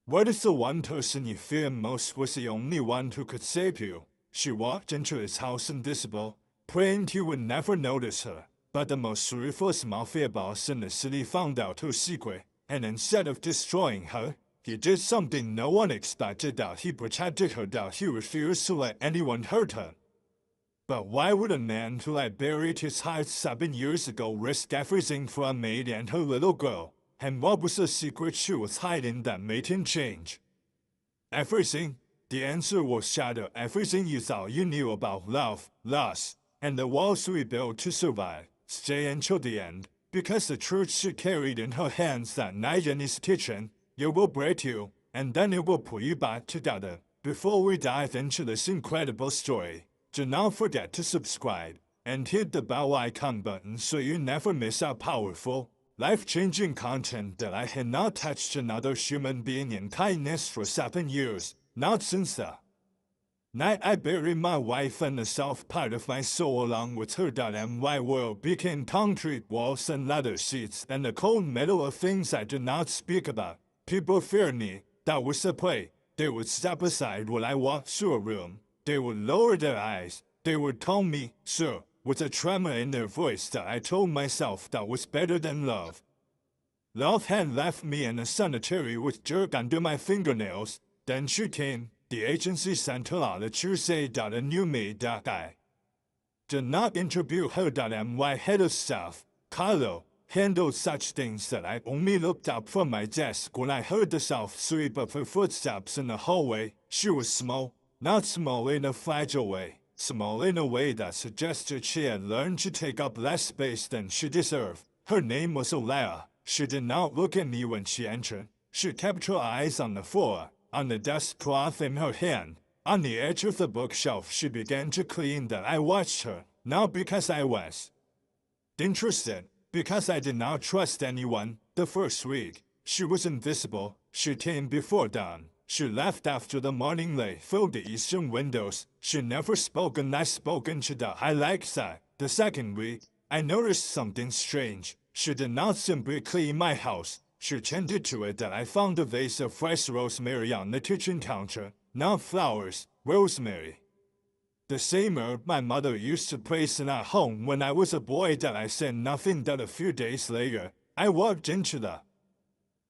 What is the one person you fear most was the only one who could save you? She walked into his house invisible, praying he would never notice her. But the most ruthless Mafia boss in the city found out her secret, and instead of destroying her, he did something no one expected, that he protected her, that he refused to let anyone hurt her. But why would a man who had buried his heart 7 years ago risk everything for a maid and her little girl? And what was the secret she was hiding that made him change? Everything. The answer was shatter everything you thought you knew about love, loss, and the walls we built to survive. Stay until the end, because the truth she carried in her hands that night in his kitchen, it will break you, and then it will pull you back together. Before we dive into this incredible story, do not forget to subscribe and hit the bell icon button so you never miss our powerful, life-changing content that I had not touched another human being in kindness for 7 years, not since the night I buried my wife, and the soft part of my soul along with her. My world became concrete walls and leather seats and the cold metal of things I did not speak about. People feared me. That was the play. They would step aside when I walked through a room. They would lower their eyes. They would call me, sir, with a tremor in their voice that I told myself that was better than love. Love had left me in a cemetery with dirt under my fingernails. Then she came. The agency sent her out to say that a new maid that I did not interview her. My head of staff, Carlo, handled such things that I only looked up from my desk when I heard the soft sweep of her footsteps in the hallway. She was small, not small in a fragile way, small in a way that suggested she had learned to take up less space than she deserved. Her name was Olaya. She did not look at me when she entered. She kept her eyes on the floor, on the desk cloth in her hand. On the edge of the bookshelf she began to clean. That I watched her, not because I was interested, because I did not trust anyone. The first week, she was invisible. She came before dawn. She left after the morning light filled the eastern windows. She never spoke, and I spoke into the I like that. The second week, I noticed something strange. She did not simply clean my house. She tended to it. That I found a vase of fresh rosemary on the kitchen counter. Not flowers, rosemary. The same herb my mother used to place in our home when I was a boy. That I said nothing. That a few days later, I walked into the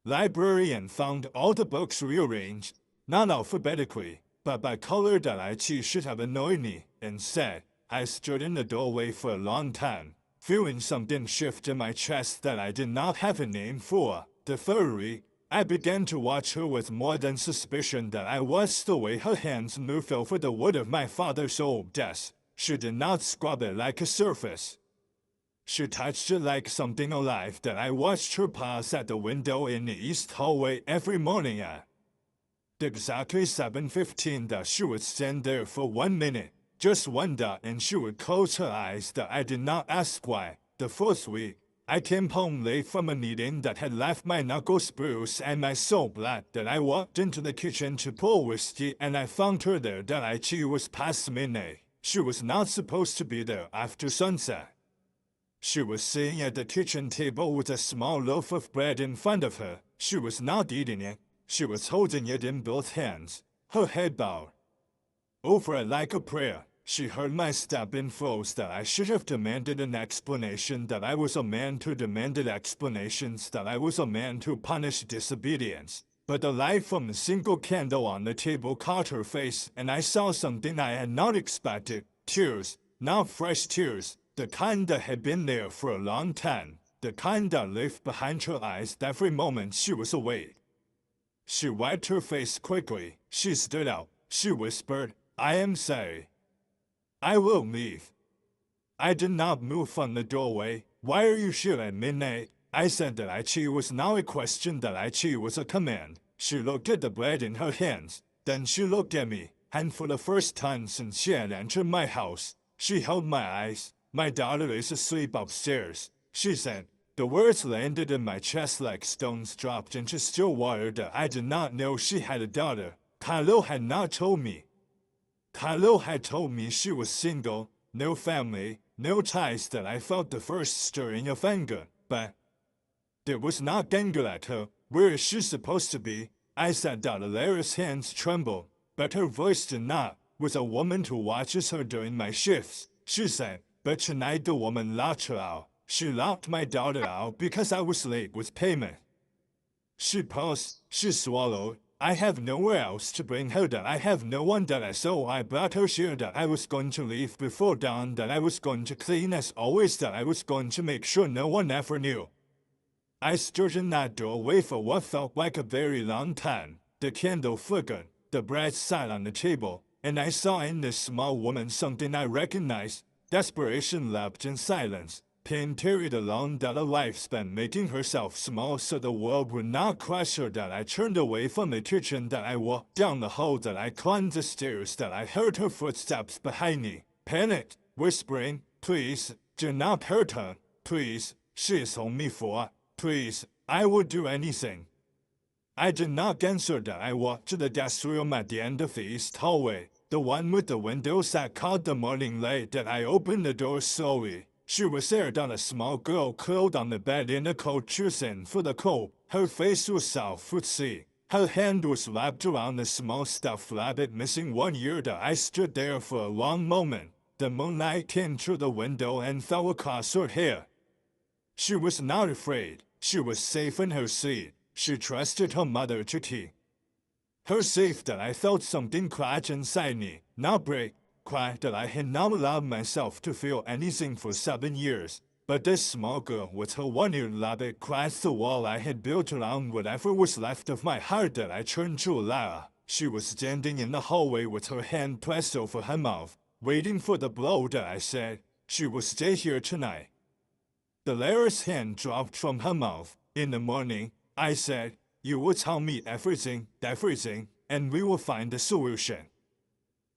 library and found all the books rearranged, not alphabetically, but by color. That I should have annoyed me. Instead, I stood in the doorway for a long time, feeling something shift in my chest that I did not have a name for. The third week, I began to watch her with more than suspicion. That I watched the way her hands moved over the wood of my father's old desk. She did not scrub it like a surface. She touched it like something alive. That I watched her pause at the window in the east hallway every morning at exactly 7:15. That she would stand there for 1 minute, just one dot, and she would close her eyes. That I did not ask why. The fourth week, I came home late from a meeting that had left my knuckles bruised and my soul black. That I walked into the kitchen to pour whiskey, and I found her there. That she was past midnight. She was not supposed to be there after sunset. She was sitting at the kitchen table with a small loaf of bread in front of her. She was not eating it. She was holding it in both hands, her head bowed over it like a prayer. She heard my step and froze. That I should have demanded an explanation. That I was a man who demanded explanations. That I was a man who punished disobedience. But the light from the single candle on the table caught her face, and I saw something I had not expected. Tears, not fresh tears, the kind that had been there for a long time, the kind that lived behind her eyes every moment she was awake. She wiped her face quickly. She stood up. She whispered, "I am sorry. I will leave." I did not move from the doorway. "Why are you here at midnight?" I said. That she was now a question. That she was a command. She looked at the bread in her hands. Then she looked at me, and for the first time since she had entered my house, she held my eyes. "My daughter is asleep upstairs," she said. The words landed in my chest like stones dropped into still water. That I did not know she had a daughter. Carlo had not told me. Carlo had told me she was single, no family, no ties. That I felt the first stirring of anger, but it was not anger at her. Where is she supposed to be? I said that Alara's hands trembled, but her voice did not. With a woman who watches her during my shifts, she said, but tonight the woman locked her out. She locked my daughter out because I was late with payment. She paused, she swallowed. I have nowhere else to bring her that I have no one that I so I brought her here that I was going to leave before dawn that I was going to clean as always that I was going to make sure no one ever knew. I stood in that doorway for what felt like a very long time. The candle flickered, the bread sat on the table, and I saw in this small woman something I recognized. Desperation lapped in silence. Pain carried along that a life spent making herself small so the world would not crush her that I turned away from the kitchen that I walked down the hall that I climbed the stairs that I heard her footsteps behind me. Panicked, whispering, please, do not hurt her, please, she is only 4, please, I will do anything. I did not answer that I walked to the guest room at the end of the east hallway, the one with the windows that caught the morning light that I opened the door slowly. She was there that a small girl curled on the bed in a coat choosing for the cold. Her face was soft with sea. Her hand was wrapped around a small stuffed rabbit missing one ear that I stood there for a long moment. The moonlight came through the window and fell across her hair. She was not afraid. She was safe in her seat. She trusted her mother to tea. Her safe that I felt something crack inside me, not break. Cry that I had not allowed myself to feel anything for 7 years. But this small girl with her one-eared rabbit crashed the wall I had built around whatever was left of my heart that I turned to Alara. She was standing in the hallway with her hand pressed over her mouth, waiting for the blow that I said. She will stay here tonight. Alara's hand dropped from her mouth. In the morning, I said, you will tell me everything, and we will find a solution.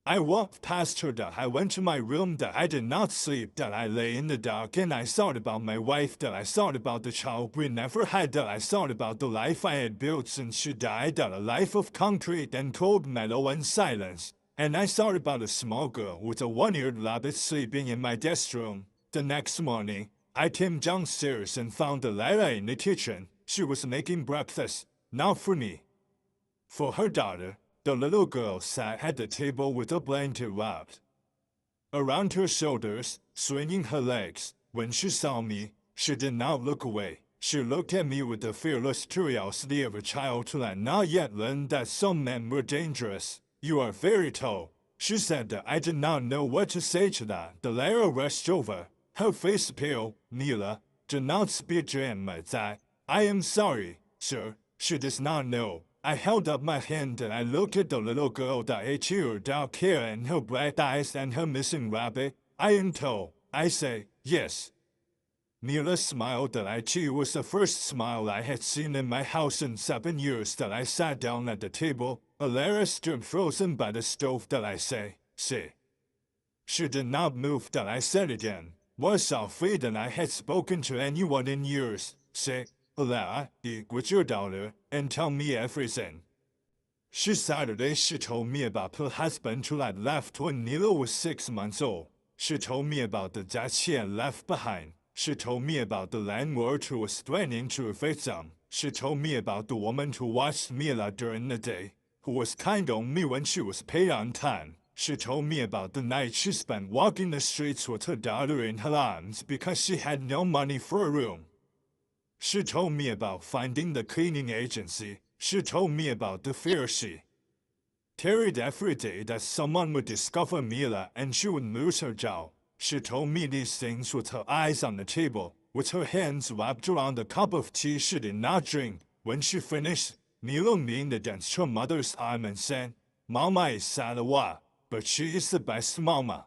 I walked past her that I went to my room that I did not sleep that I lay in the dark and I thought about my wife that I thought about the child we never had that I thought about the life I had built since she died that a life of concrete and cold metal and silence. And I thought about a small girl with a one-eared rabbit sleeping in my guest room. The next morning, I came downstairs and found Alara in the kitchen. She was making breakfast, not for me, for her daughter. The little girl sat at the table with a blanket wrapped around her shoulders, swinging her legs. When she saw me, she did not look away. She looked at me with the fearless curiosity of a child who had not yet learned that some men were dangerous. You are very tall, she said that I did not know what to say to that. Alara rushed over, her face pale. Mila, do not speak to him like that. I am sorry, sir. She does not know. I held up my hand and I looked at the little girl that ate her dark hair and her bright eyes and her missing rabbit. I am tall. I say, yes. Mila smiled that she was the first smile I had seen in my house in 7 years that I sat down at the table. Alara stood frozen by the stove that I say. She did not move that I said again. Was softly that I had spoken to anyone in years. Say, Alara, eat with your daughter, and tell me everything. Saturday she told me about her husband who had left when Nilo was 6 months old. She told me about the debt she had left behind. She told me about the landlord who was threatening to evict them. She told me about the woman who watched Mila during the day, who was kind on me when she was paid on time. She told me about the night she spent walking the streets with her daughter in her arms because she had no money for a room. She told me about finding the cleaning agency. She told me about the fear she carried every day that someone would discover Mila and she would lose her job. She told me these things with her eyes on the table, with her hands wrapped around a cup of tea she did not drink. When she finished, Mila leaned against her mother's arm and said, Mama is sad a while, but she is the best mama.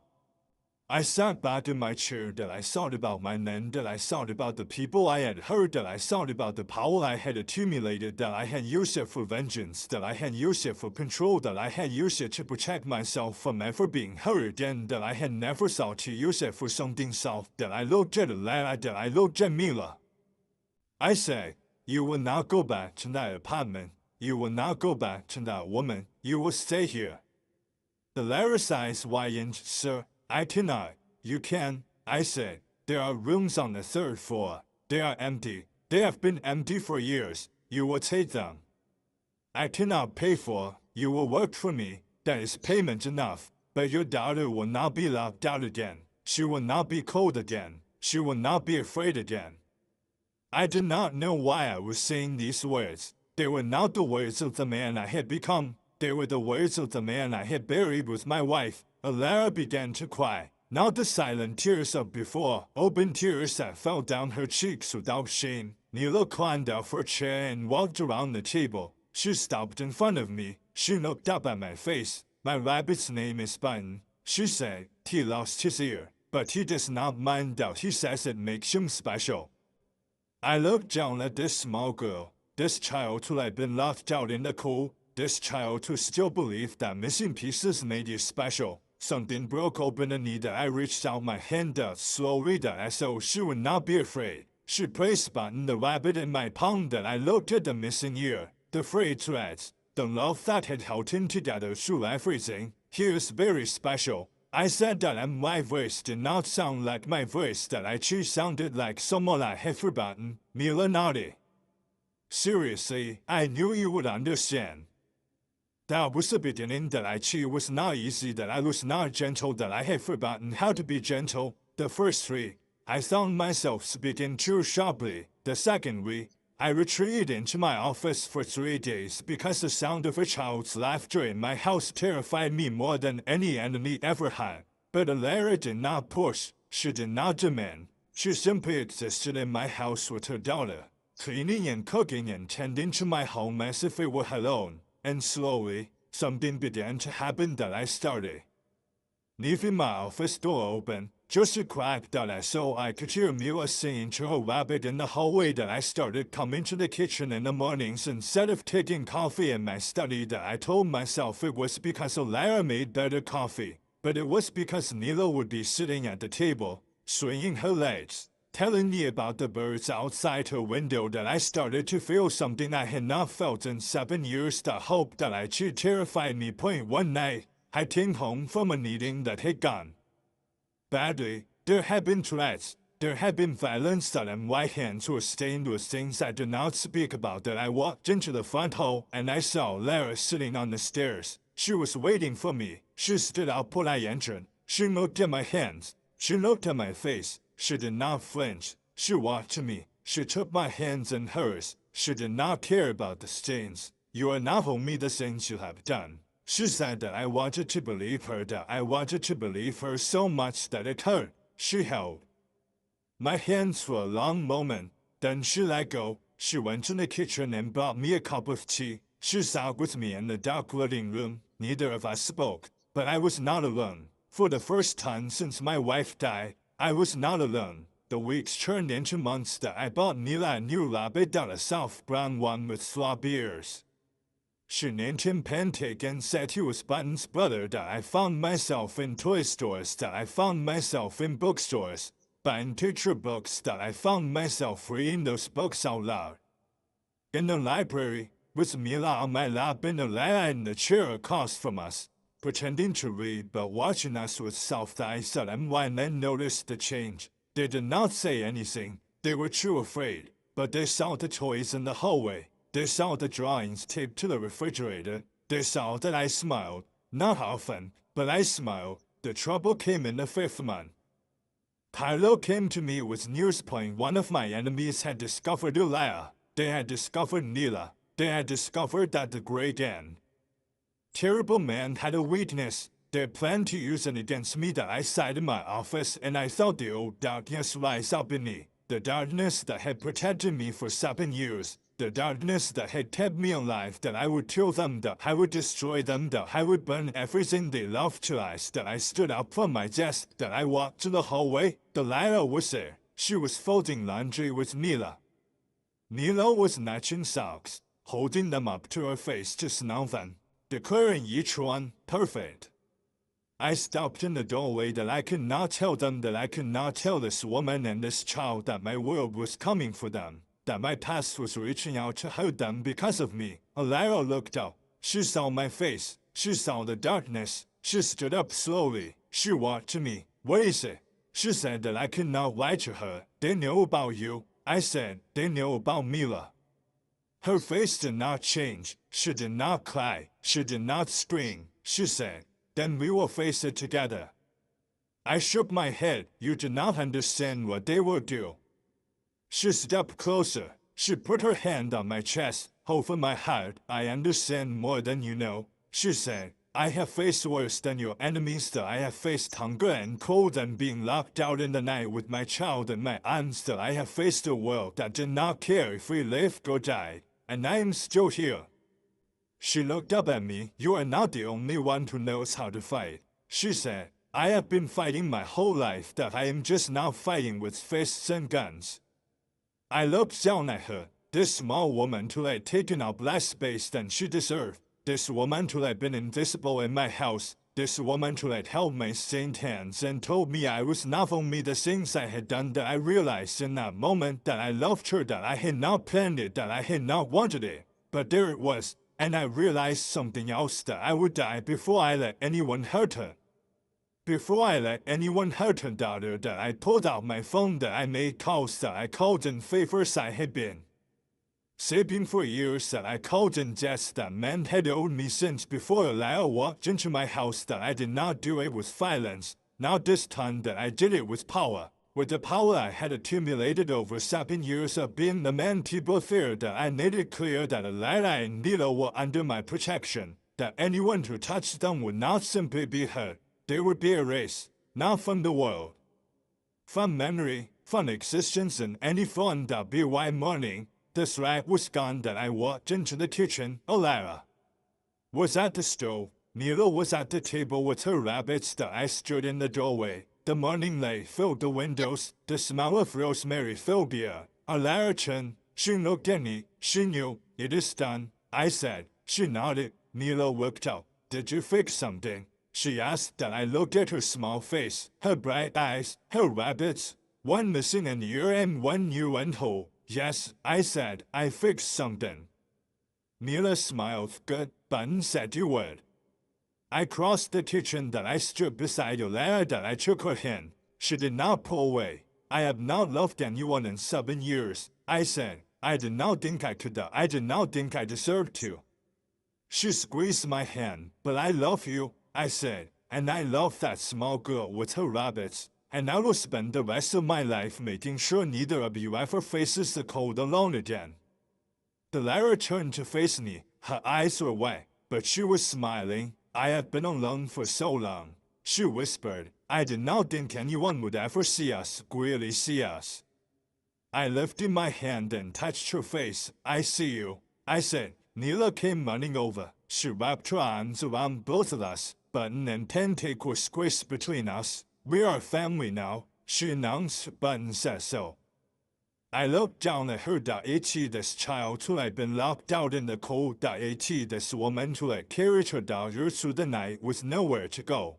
I sat back in my chair that I thought about my men, that I thought about the people I had hurt, that I thought about the power I had accumulated, that I had used it for vengeance, that I had used it for control, that I had used it to protect myself from ever being hurt again, that I had never thought to use it for something soft, that I looked at Alara, that I looked at Mila. I said, you will not go back to that apartment. You will not go back to that woman. You will stay here. Alara's eyes widened. Sir, I cannot. You can, I said. There are rooms on the 3rd floor. They are empty. They have been empty for years. You will take them. I cannot pay for. You will work for me. That is payment enough. But your daughter will not be locked out again. She will not be cold again. She will not be afraid again. I did not know why I was saying these words. They were not the words of the man I had become. They were the words of the man I had buried with my wife. Alara began to cry. Not the silent tears of before, open tears that fell down her cheeks without shame. Nila climbed out of her chair and walked around the table. She stopped in front of me. She looked up at my face. My rabbit's name is Button. She said, he lost his ear, but he does not mind that he says it makes him special. I looked down at this small girl, this child who had been locked out in the cold, this child who still believed that missing pieces made you special. Something broke open the knee that I reached out my hand out slowly that I saw she would not be afraid. She placed Button the rabbit in my palm that I looked at the missing ear, the frayed threads, the love that had held him together through everything. He is very special. I said that and my voice did not sound like my voice that I she sounded like someone I had forgotten. Mila nodded. Seriously, I knew you would understand. That was the beginning that I she was not easy, that I was not gentle, that I had forgotten how to be gentle. The first week, I found myself speaking too sharply. The second week, I retreated into my office for 3 days because the sound of a child's laughter in my house terrified me more than any enemy ever had. But Alara did not push. She did not demand. She simply existed in my house with her daughter, cleaning and cooking and tending to my home as if it were her own. And slowly, something began to happen that I started leaving my office door open, just a crack that I saw I could hear Mila singing to her rabbit in the hallway, that I started coming to the kitchen in the mornings instead of taking coffee in my study, that I told myself it was because Alara made better coffee, but it was because Nila would be sitting at the table, swinging her legs, telling me about the birds outside her window, that I started to feel something I had not felt in 7 years, the hope that I she terrified me. One night, I came home from a meeting that had gone badly. There had been threats. There had been violence, that my hands were stained with things I did not speak about, that I walked into the front hall and I saw Lara sitting on the stairs. She was waiting for me. She stood up when I entered. She looked at my hands. She looked at my face. She did not flinch. She walked to me. She took my hands in hers. She did not care about the stains. You are not telling me the things you have done. She said that I wanted to believe her, that I wanted to believe her so much that it hurt. She held my hands for a long moment. Then she let go. She went to the kitchen and brought me a cup of tea. She sat with me in the dark living room. Neither of us spoke, but I was not alone. For the first time since my wife died, I was not alone. The weeks turned into months that I bought Nila a new rabbit, a soft brown one with floppy ears. She named him Pancake and said he was Button's brother, that I found myself in toy stores, that I found myself in bookstores, buying picture books, that I found myself reading those books out loud. In the library, with Mila on my lap and Alara in the chair across from us, pretending to read but watching us with soft eyes, that my men noticed the change. They did not say anything. They were too afraid, but they saw the toys in the hallway. They saw the drawings taped to the refrigerator. They saw that I smiled. Not often, but I smiled. The trouble came in the 5th month. Kylo came to me with news point. One of my enemies had discovered Alara. They had discovered Nila. They had discovered that the Great and terrible man had a weakness. They planned to use it against me, that I sat in my office and I felt the old darkness rise up in me. The darkness that had protected me for 7 years. The darkness that had kept me alive, that I would kill them, that I would destroy them, that I would burn everything they loved to ice, that I stood up from my desk, that I walked to the hallway. Delilah was there. She was folding laundry with Nila. Nila was matching socks, holding them up to her face to smell them, declaring each one perfect. I stopped in the doorway, that I could not tell them, that I could not tell this woman and this child that my world was coming for them, that my past was reaching out to hurt them because of me. Alara looked up. She saw my face. She saw the darkness. She stood up slowly. She walked to me. What is it? She said that I could not lie to her. They know about you. I said, they know about Mila. Her face did not change. She did not cry. She did not scream. She said, "Then we will face it together." I shook my head. "You do not understand what they will do." She stepped closer. She put her hand on my chest. "Over my heart, I understand more than you know," she said. "I have faced worse than your enemies. I have faced hunger and cold and being locked out in the night with my child in my arms. I have faced a world that did not care if we lived or died. And I am still here." She looked up at me. "You are not the only one who knows how to fight," she said. "I have been fighting my whole life. That I am just now fighting with fists and guns." I looked down at her. This small woman who had taken up less space than she deserved. This woman who had been invisible in my house. This woman who had held my stained hands and told me I was not only the things I had done. That I realized in that moment that I loved her. That I had not planned it. That I had not wanted it. But there it was. And I realized something else. That I would die before I let anyone hurt her. Before I let anyone hurt her daughter. That I pulled out my phone. That I made calls. That I called in favors I had been saving for years. That I called in debts that men had owed me since before a liar walked into my house. That I did not do it with violence. Not this time. That I did it with power. With the power I had accumulated over 7 years of being the man people feared. That I made it clear that Lara and Nilo were under my protection. That anyone who touched them would not simply be hurt. They would be erased. Not from the world. From memory. From existence in any form. That be why morning. The threat was gone. That I walked into the kitchen. Lara was at the stove. Nilo was at the table with her rabbits. That I stood in the doorway. The morning light filled the windows. The smell of rosemary filled the air. Lara turned. She looked at me. She knew. "It is done," I said. She nodded. Nilo looked up. "Did you fix something?" she asked. That I looked at her small face. Her bright eyes. Her rabbits. One missing an ear and one new and whole. "Yes," I said. "I fixed something." Mila smiled. "Good." Button said you would. I crossed the kitchen. That I stood beside Lara. That I took her hand. She did not pull away. "I have not loved anyone in 7 years," I said. "I did not think I could. I did not think I deserved to." She squeezed my hand. "But I love you," I said. "And I love that small girl with her rabbits. And I will spend the rest of my life making sure neither of you ever faces the cold alone again." Lara turned to face me. Her eyes were wet, but she was smiling. "I have been alone for so long," she whispered. "I did not think anyone would ever see us, really see us." I lifted my hand and touched her face. "I see you," I said. Nila came running over. She wrapped her arms around both of us. Button and Tentake were squished between us. "We are family now," she announced. Button said so. I looked down at her. This child who had been locked out in the cold. This woman who had carried her daughter through the night with nowhere to go.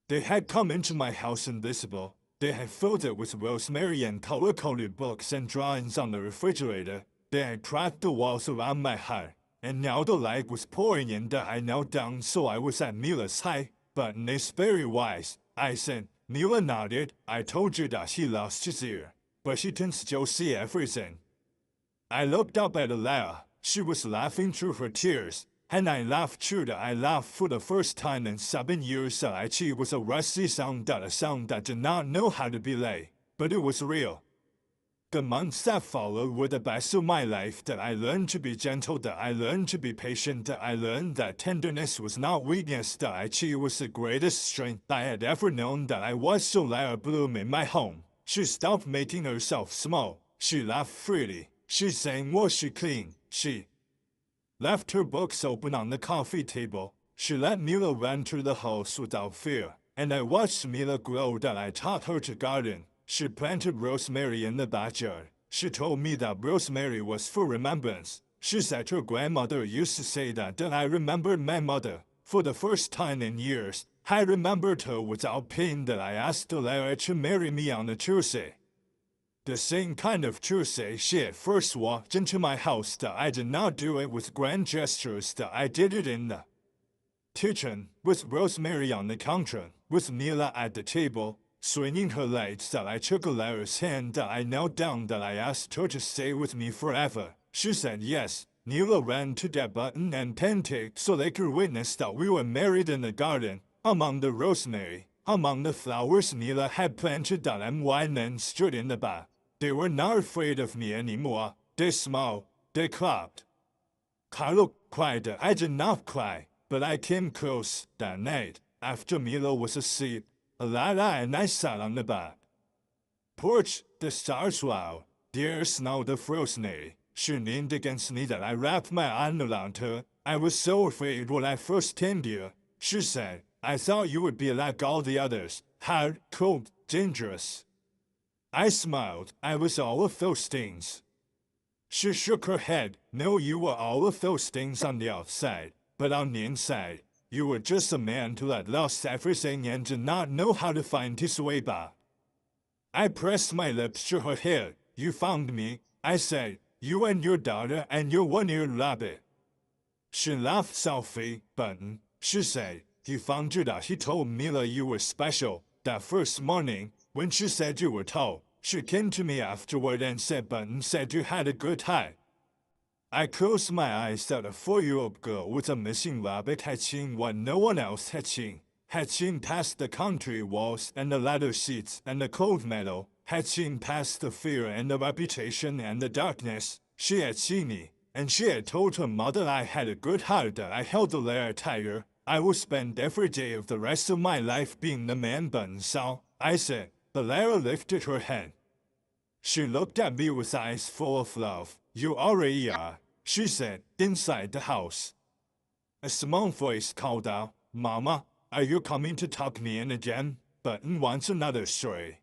They had come into my house invisible. They had filled it with rosemary and color-coded books and drawings on the refrigerator. They had cracked the walls around my heart. And now the light was pouring in. That I knelt down so I was at Mila's height. "Button is very wise," I said. Mila nodded. "I told you that he lost his ear. But he can still see everything." I looked up at Lara. She was laughing through her tears. And I laughed too. That I laughed for the first time in 7 years. That it was a rusty sound. A sound that did not know how to be lay. But it was real. The months that followed were the best of my life. That I learned to be gentle. That I learned to be patient. That I learned that tenderness was not weakness. That it was the greatest strength I had ever known. That I was so Lara Bloom in my home. She stopped making herself small. She laughed freely. She sang. Was she clean? She left her books open on the coffee table. She let Mila run through the house without fear. And I watched Mila grow. That I taught her to garden. She planted rosemary in the backyard. She told me that rosemary was for remembrance. She said her grandmother used to say that. Then I remembered my mother. For the first time in years, I remembered her without pain. That I asked Lara to marry me on a Tuesday. The same kind of Tuesday she had first walked into my house. That I did not do it with grand gestures. That I did it in the kitchen, with rosemary on the counter, with Mila at the table, swinging her legs. That I took Lara's hand. That I knelt down. That I asked her to stay with me forever. She said yes. Mila ran to that button and panted so they could witness that we were married in the garden, among the rosemary, among the flowers Mila had planted that and wine and stood in the back. They were not afraid of me anymore. They smiled. They clapped. Carlo cried. I did not cry, but I came close that night, after Mila was asleep. Lala and I sat on the back porch. The stars were out. The air smelled of rosemary. She leaned against me that I wrapped my arm around her. I was so afraid when I first came here. She said, I thought you would be like all the others, hard, cold, dangerous. I smiled. I was all of those things. She shook her head. No, you were all of those things on the outside, but on the inside, you were just a man who had lost everything and did not know how to find his way back. I pressed my lips to her hair. You found me, I said, you and your daughter and your one-eared rabbit. She laughed softly. Button, she said, he found you that he told Mila you were special. That first morning, when she said you were tall, she came to me afterward and said Button said you had a good height. I closed my eyes that a 4-year-old girl with a missing rabbit had seen what no one else had seen past the country walls and the ladder seats and the cold metal, had seen past the fear and the reputation and the darkness. She had seen me, and she had told her mother I had a good heart, that I held the lair tighter. I would spend every day of the rest of my life being the man Button saw, I said. Lara lifted her head. She looked at me with eyes full of love. You already are, she said, inside the house. A small voice called out, Mama, are you coming to tuck me in again? Button wants another story.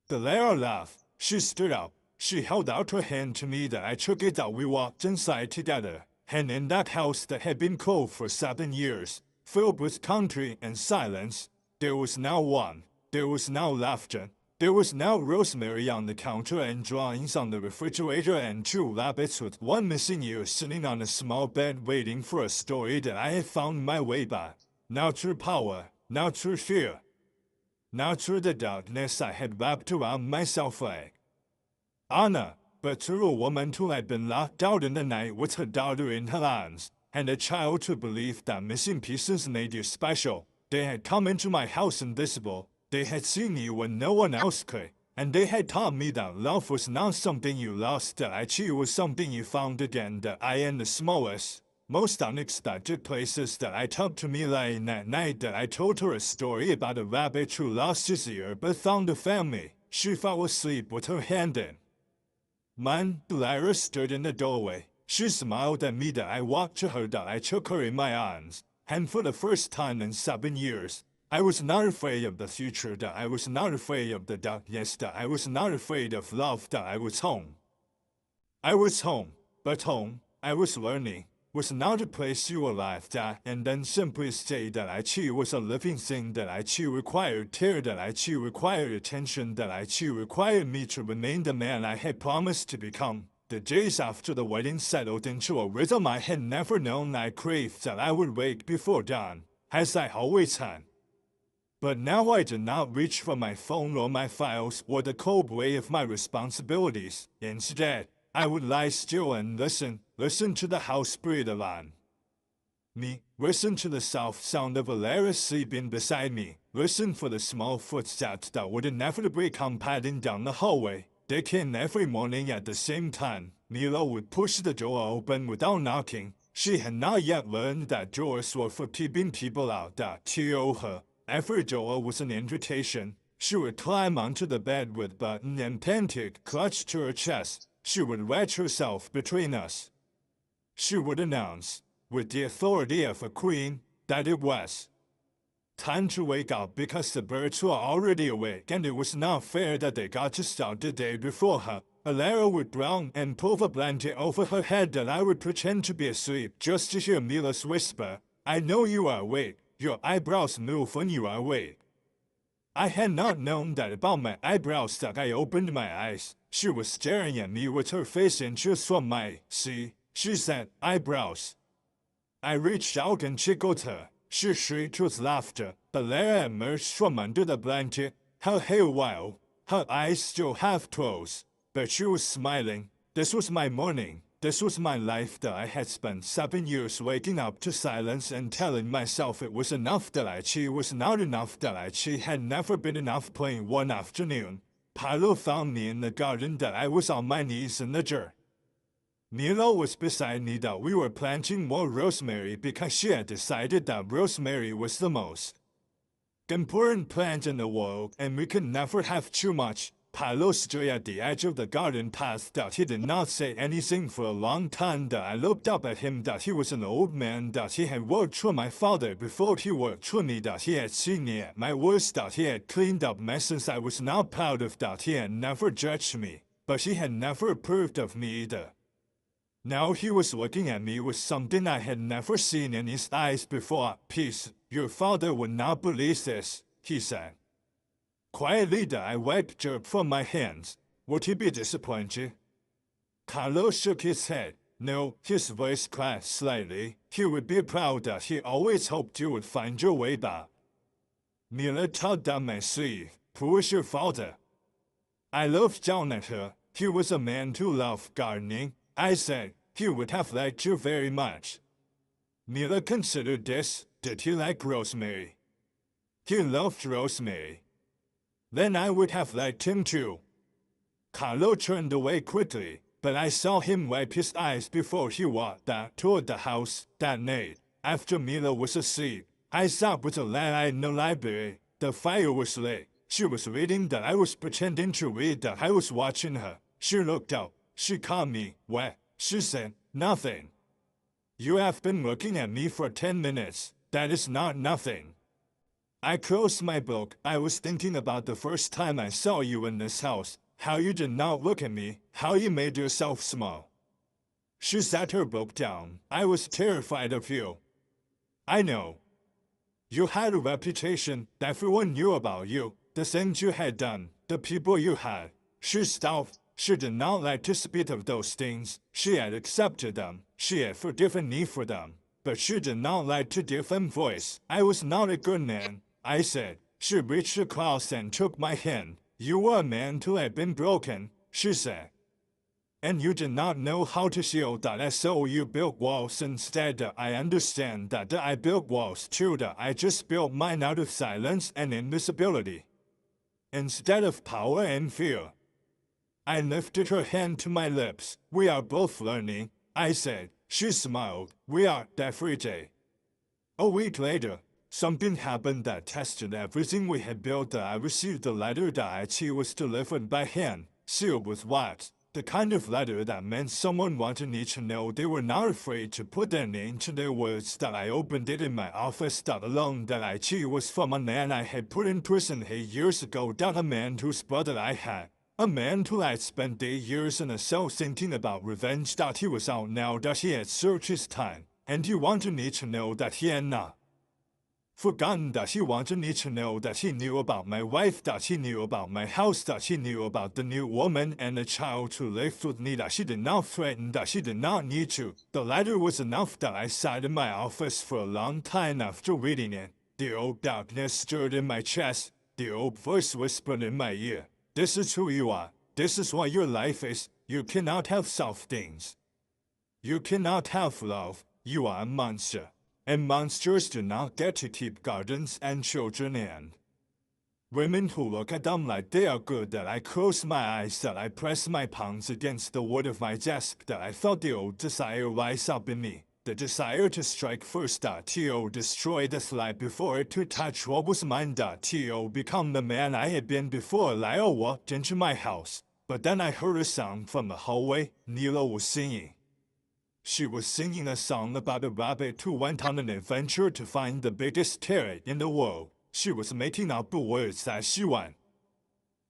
Lara laughed. She stood up. She held out her hand to me that I took it that we walked inside together. And in that house that had been cold for 7 years, filled with country and silence, there was now one. There was now laughter. There was now rosemary on the counter and drawings on the refrigerator and 2 rabbits with one missing ear sitting on a small bed waiting for a story that I had found my way back. Now through power, now through fear. Now through the darkness I had wrapped around myself like Anna, but through a woman who had been locked out in the night with her daughter in her arms, and a child who believed that missing pieces made you special. They had come into my house invisible. They had seen you when no one else could, and they had taught me that love was not something you lost, that actually was something you found again, that I in the smallest, most unexpected places that I took to Mila in that night, that I told her a story about a rabbit who lost his ear but found a family. She fell asleep with her hand in mine. Lara stood in the doorway. She smiled at me that I walked to her, that I took her in my arms, and for the first time in 7 years, I was not afraid of the future, that I was not afraid of the darkness, that I was not afraid of love, that I was home. I was home, but home, I was learning, was not a place you arrived at and then simply stay, that I too was a living thing, that I too required care, that I too required attention, that I too required me to remain the man I had promised to become. The days after the wedding settled into a rhythm I had never known. I craved that I would wake before dawn, as I always had. But now I did not reach for my phone or my files or the cold way of my responsibilities. Instead, I would lie still and listen to the house breathe around me, listen to the soft sound of Lara sleeping beside me, listen for the small footsteps that would inevitably come padding down the hallway. They came every morning at the same time. Mila would push the door open without knocking. She had not yet learned that doors were for keeping people out, that to her, every door was an invitation. She would climb onto the bed with Button and panted clutched to her chest. She would wedge herself between us. She would announce, with the authority of a queen, that it was time to wake up because the birds were already awake and it was not fair that they got to start the day before her. Lara would groan and pull the blanket over her head that I would pretend to be asleep just to hear Mila's whisper, I know you are awake. Your eyebrows move when you are awake. I had not known that about my eyebrows that I opened my eyes. She was staring at me with her face inches from my, see, she said, eyebrows. I reached out and tickled her. She shrieked with laughter. Lara emerged from under the blanket, her hair wild, her eyes still half closed, but she was smiling. This was my morning. This was my life that I had spent 7 years waking up to silence and telling myself it was enough that she was not enough that she had never been enough. Playing one afternoon, Paolo found me in the garden that I was on my knees in the dirt. Milo was beside me that we were planting more rosemary because she had decided that rosemary was the most important plant in the world and we could never have too much. Paolo stood at the edge of the garden path that he did not say anything for a long time that I looked up at him that he was an old man that he had worked for my father before he worked for me that he had seen me at my worst that he had cleaned up messes I was not proud of that he had never judged me, but he had never approved of me either. Now he was looking at me with something I had never seen in his eyes before. Peace, your father would not believe this, he said. Quietly I wiped dirt from my hands. Would he be disappointed? Carlos shook his head. No, his voice cracked slightly. He would be proud that he always hoped you would find your way back. Mila tugged down my sleeve. Who was your father? I looked down at her. He was a man who loved gardening. I said, he would have liked you very much. Mila considered this. Did he like rosemary? He loved rosemary. Then I would have liked him too. Carlo turned away quickly, but I saw him wipe his eyes before he walked back toward the house. That night, after Mila was asleep, I sat with a lad in the library. The fire was lit. She was reading that I was pretending to read that I was watching her. She looked up. She caught me. What? She said, nothing. You have been looking at me for 10 minutes. That is not nothing. I closed my book. I was thinking about the first time I saw you in this house, how you did not look at me, how you made yourself small. She set her book down. I was terrified of you. I know. You had a reputation. Everyone knew about you, the things you had done, the people you had. She stopped. She did not like to speak of those things. She had accepted them. She had forgiven me for them. But she did not like to give them voice. I was not a good man, I said. She reached across and took my hand. You were a man who had been broken, she said. And you did not know how to shield that, so you built walls instead. I understand that I built walls too. I just built mine out of silence and invisibility, instead of power and fear. I lifted her hand to my lips. We are both learning, I said. She smiled. We are every day. A week later, something happened that tested everything we had built. I received a letter that she was delivered by hand, sealed with wax. The kind of letter that meant someone wanted me to know they were not afraid to put their name to their words. That I opened it in my office. That alone that she was from a man I had put in prison 8 years ago. That a man whose brother I had. A man who had spent 8 years in a cell thinking about revenge. That he was out now. That he had served his time. And he wanted me to know that he had not forgotten. That he wanted me to know that he knew about my wife. That he knew about my house. That he knew about the new woman and the child who lived with me. That she did not threaten. That she did not need to. The letter was enough that I sat in my office for a long time after reading it. The old darkness stirred in my chest. The old voice whispered in my ear. This is who you are. This is what your life is. You cannot have soft things. You cannot have love. You are a monster. And monsters do not get to keep gardens and children and women who look at them like they are good. That I close my eyes. That I press my palms against the wood of my desk. That I felt the old desire rise up in me. The desire to strike first. To destroy this life before it to touch what was mine. To become the man I had been before Lyle walked into my house. But then I heard a sound from the hallway. Nilo was singing. She was singing a song about a rabbit who went on an adventure to find the biggest carrot in the world. She was making up the words as she went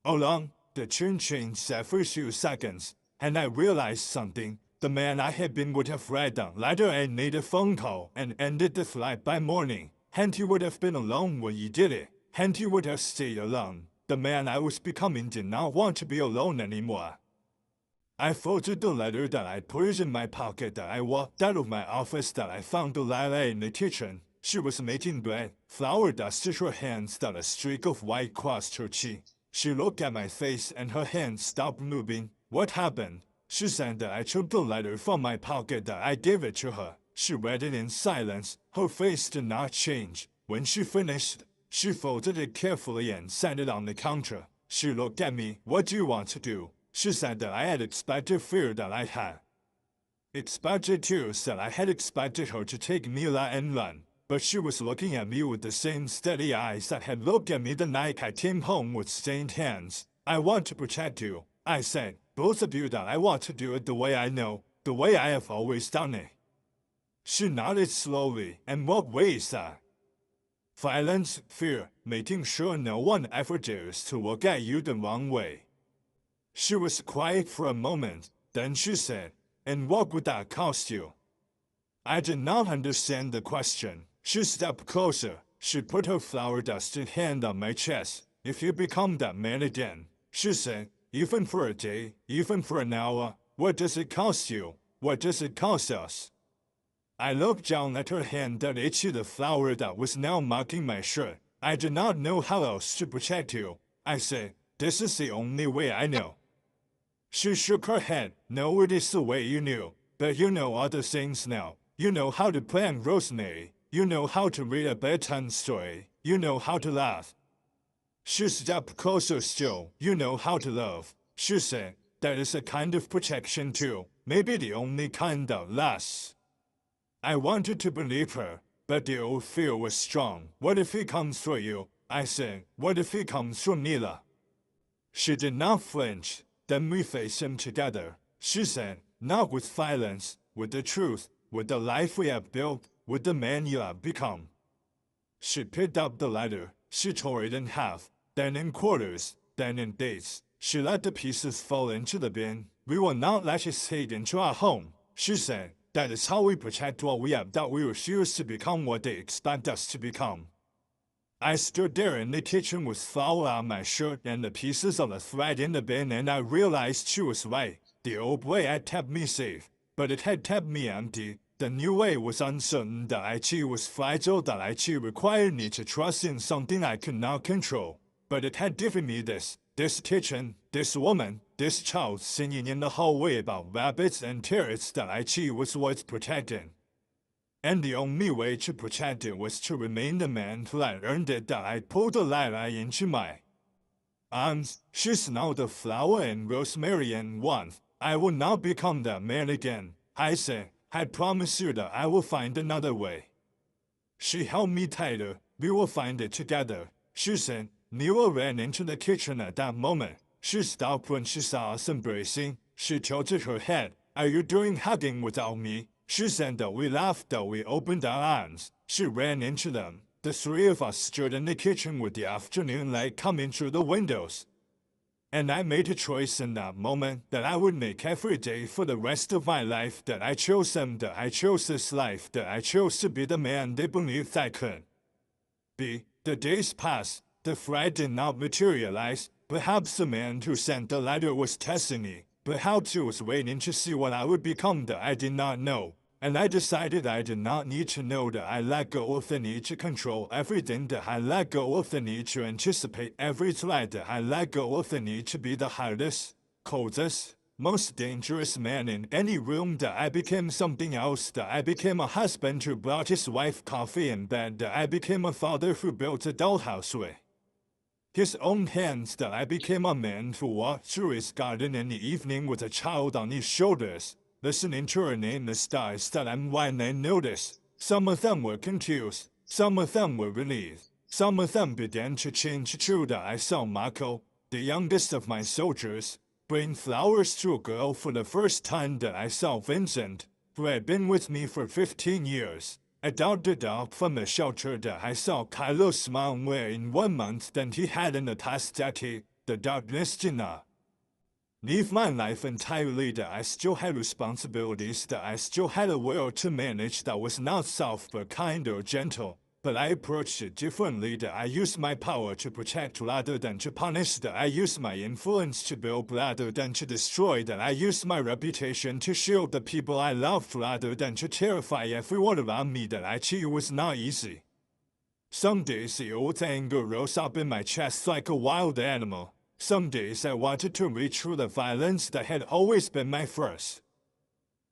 along. The tune changed every few seconds, and I realized something. The man I had been would have read the letter and made a phone call and ended this life by morning. And he would have been alone when he did it. And he would have stayed alone. The man I was becoming did not want to be alone anymore. I folded the letter. That I put it in my pocket. That I walked out of my office. That I found Delilah in the kitchen. She was making bread. Flour dusted her hands. That a streak of white crossed her cheek. She looked at my face and her hands stopped moving. What happened? She said that I took the letter from my pocket, that I gave it to her. She read it in silence. Her face did not change. When she finished, she folded it carefully and set it on the counter. She looked at me. What do you want to do? She said that I had expected fear that I had expected tears, that I had expected her to take Mila and run. But she was looking at me with the same steady eyes that had looked at me the night I came home with stained hands. I want to protect you, I said. Both of you, that I want to do it the way I know, the way I have always done it. She nodded slowly. And what way is that? Violence, fear, making sure no one ever dares to look at you the wrong way. She was quiet for a moment. Then she said, and what would that cost you? I did not understand the question. She stepped closer. She put her flour-dusted hand on my chest. If you become that man again, she said, even for a day, even for an hour, what does it cost you? What does it cost us? I looked down at her hand that itched the flour that was now marking my shirt. I did not know how else to protect you. I said, this is the only way I know. She shook her head. No, it is the way you knew. But you know other things now. You know how to plant rosemary. You know how to read a bedtime story. You know how to laugh. She stepped closer still. You know how to love. She said, that is a kind of protection too. Maybe the only kind that lasts. I wanted to believe her, but the old fear was strong. What if he comes for you? I said. What if he comes for Mila? She did not flinch. Then we faced him together. She said, not with violence, with the truth, with the life we have built, with the man you have become. She picked up the letter. She tore it in half, then in quarters, then in dates. She let the pieces fall into the bin. We will not let his hate into our home, she said. That is how we protect what we have, that we refuse to become what they expect us to become. I stood there in the kitchen with flour on my shirt and the pieces of the thread in the bin, and I realized she was right. The old way had kept me safe, but it had kept me empty. The new way was uncertain. The IT was fragile. The IT required me to trust in something I could not control. But it had given me this kitchen, this woman, this child singing in the hallway about rabbits and carrots. The IT was worth protecting. And the only way to protect it was to remain the man who had earned it. That I pulled the ladder into my arms. She smelled the flour and rosemary and warmth. I will not become that man again, I said. I promise you that I will find another way. She held me tighter. We will find it together, she said. Mila ran into the kitchen at that moment. She stopped when she saw us embracing. She tilted her head. Are you doing hugging without me? She said that we laughed, that we opened our arms. She ran into them. The three of us stood in the kitchen with the afternoon light coming through the windows. And I made a choice in that moment that I would make every day for the rest of my life, that I chose them, that I chose this life, that I chose to be the man they believed I could be. The days passed. The thread did not materialize. Perhaps the man who sent the letter was testing me. Perhaps he was waiting to see what I would become, that I did not know. And I decided I did not need to know, that I let go of the need to control everything, that I let go of the need to anticipate every threat, that I let go of the need to be the hardest, coldest, most dangerous man in any room, that I became something else, that I became a husband who brought his wife coffee in bed, that I became a father who built a dollhouse with his own hands, that I became a man who walked through his garden in the evening with a child on his shoulders, listening to her name the stars, that and when they noticed. Some of them were confused, some of them were relieved, some of them began to change too, that I saw Marco, the youngest of my soldiers, bring flowers to a girl for the first time, that I saw Vincent, who had been with me for 15 years, adopted up from the shelter, that I saw Carlos smile more in 1 month than he had in the past decade. The darkness did not leave my life entirely, that I still had responsibilities, that I still had a world to manage that was not soft but kind or gentle. But I approached it differently, that I used my power to protect rather than to punish, that I used my influence to build rather than to destroy, that I used my reputation to shield the people I loved rather than to terrify everyone around me. That I cheat was not easy. Some days the old anger rose up in my chest like a wild animal. Some days I wanted to read through the violence that had always been my first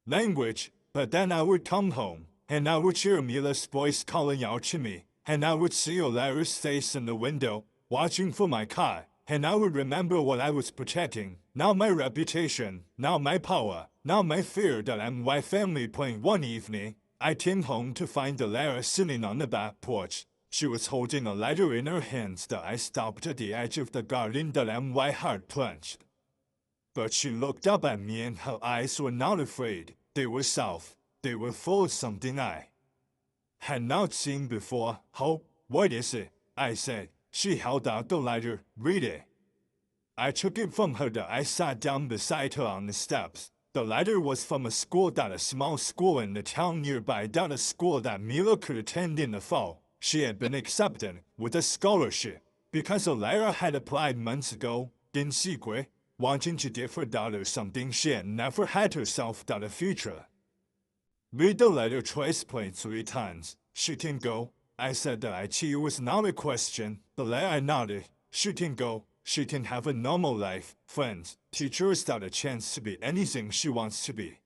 language, but then I would come home, and I would hear Mila's voice calling out to me, and I would see Olara's face in the window, watching for my car, and I would remember what I was protecting, now my reputation, now my power, now my fear that my family playing. One evening, I came home to find Olara sitting on the back porch. She was holding a lighter in her hands that I stopped at the edge of the garden that my heart plunged. But she looked up at me and her eyes were not afraid, they were soft, they were full of something I had not seen before. "Hope, what is it?" I said. She held out the lighter. "Read it." I took it from her that I sat down beside her on the steps. The lighter was from a small school in the town nearby, a school that Mila could attend in the fall. She had been accepted with a scholarship because Olara had applied months ago, in secret, wanting to give her daughter something she had never had herself, a future. Read the letter twice, played 3 times. She can go. I said that it was not a question. The letter I nodded. She can go. She can have a normal life, friends, teachers, a chance to be anything she wants to be.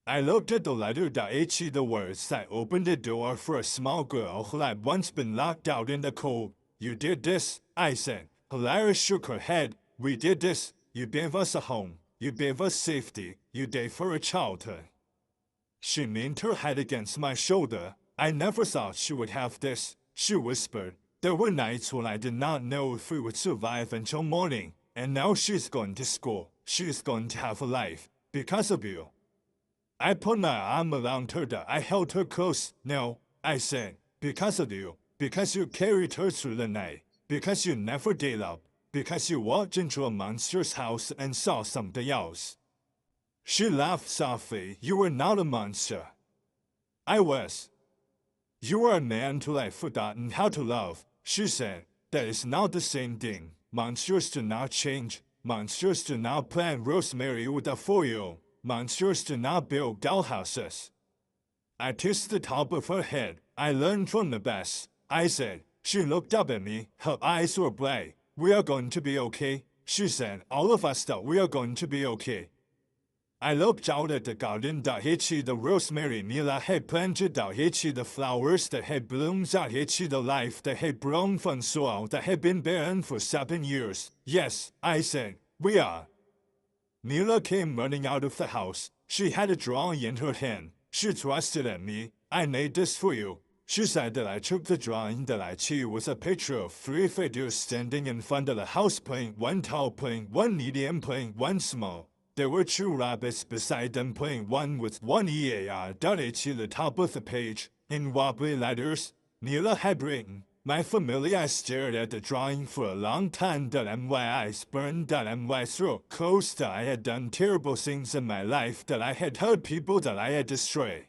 I looked at the letter the words that opened the door for a small girl who had once been locked out in the cold. "You did this," I said. Olara shook her head. "We did this. You gave us a home. You gave us safety. You gave her a childhood." She leaned her head against my shoulder. "I never thought she would have this," she whispered. "There were nights when I did not know if we would survive until morning. And now she's going to school. She's going to have a life. Because of you." I put my arm around her. I held her close. "No," I said. "Because of you. Because you carried her through the night. Because you never gave up. Because you walked into a monster's house and saw something else." She laughed softly. "You were not a monster." "I was." "You were a man till I've forgotten how to love," she said. "That is not the same thing. Monsters do not change. Monsters do not plant rosemary with a 4-year-old. Monsters do not build dollhouses." I kissed the top of her head. "I learned from the best," I said. She looked up at me. Her eyes were bright. "We are going to be okay," she said. "All of us that we are going to be okay." I looked out at the garden. The rosemary Mila had planted. The flowers that had bloomed. The life that had grown from soil that had been barren for 7 years. "Yes," I said, "we are." Mila came running out of the house. She had a drawing in her hand. She thrust it at me. "I made this for you." She said that I took the drawing. Was a picture of 3 figures standing in front of the house, playing, 1 tall, playing, 1 medium, playing, 1 small. There were 2 rabbits beside them, playing, 1 with 1 EAR. The top of the page, in wobbly letters, Mila had written, "My family." I stared at the drawing for a long time. My eyes burned. My throat closed. I had done terrible things in my life. I had hurt people. I had destroyed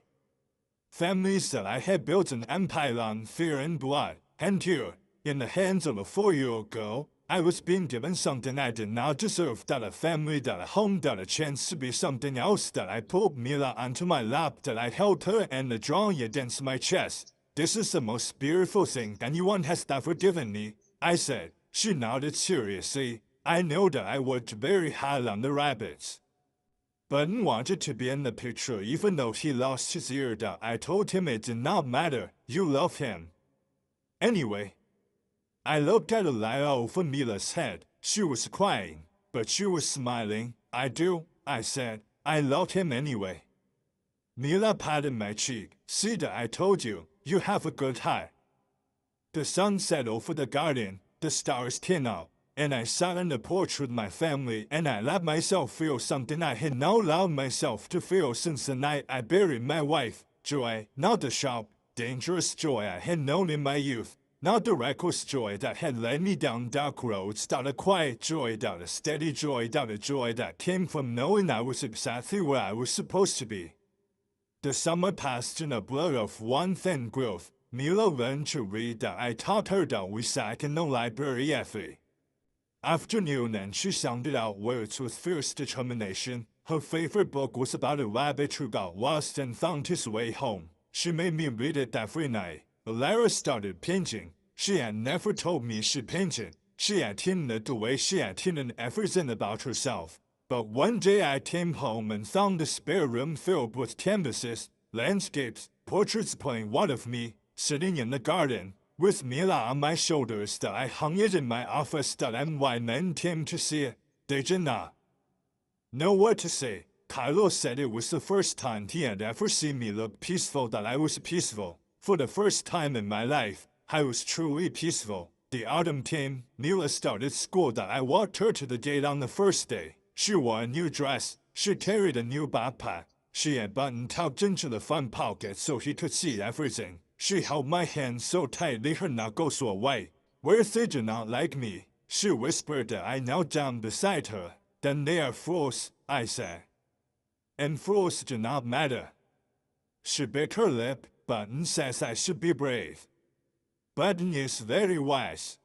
families. I had built an empire on fear and blood. And here, in the hands of a 4-year-old girl, I was being given something I did not deserve. A family. A home. A chance to be something else. I pulled Mila onto my lap. I held her and the drawing against my chest. "This is the most beautiful thing anyone has ever given me," I said. She nodded seriously. I know that I worked very hard on the rabbits. Button wanted to be in the picture even though he lost his ear. I told him it did not matter. You love him. Anyway. I looked at Olara over Mila's head. She was crying, but she was smiling. "I do," I said. "I loved him anyway." Mila patted my cheek. "See that I told you. You have a good heart." The sun set over the garden. The stars came out. And I sat on the porch with my family and I let myself feel something I had not allowed myself to feel since the night I buried my wife. Joy, not the sharp, dangerous joy I had known in my youth. Not the reckless joy that had led me down dark roads. A quiet joy. A steady joy. A joy that came from knowing I was exactly where I was supposed to be. The summer passed in a blur of warmth and growth. Mila learned to read. I taught her. We sat in the library every afternoon and she sounded out words with fierce determination. Her favorite book was about a rabbit who got lost and found his way home. She made me read it every night. Olara started painting. She had never told me she painted. She had hidden the way she had hidden everything about herself. But one day I came home and found the spare room filled with canvases, landscapes, portraits playing one of me, sitting in the garden, with Mila on my shoulders that I hung it in my office that NY men came to see it. They did not know what to say. Kylo said it was the first time he had ever seen me look peaceful, that I was peaceful. For the first time in my life, I was truly peaceful. The autumn came. Mila started school that I walked her to the gate on the first day. She wore a new dress. She carried a new backpack. She had buttoned tucked into the front pocket so he could see everything. She held my hand so tightly her knuckles were white. Words they do not like me. She whispered that I knelt down beside her. Then they are fools, I said. And fools do not matter. She bit her lip. Button says I should be brave. Button is very wise.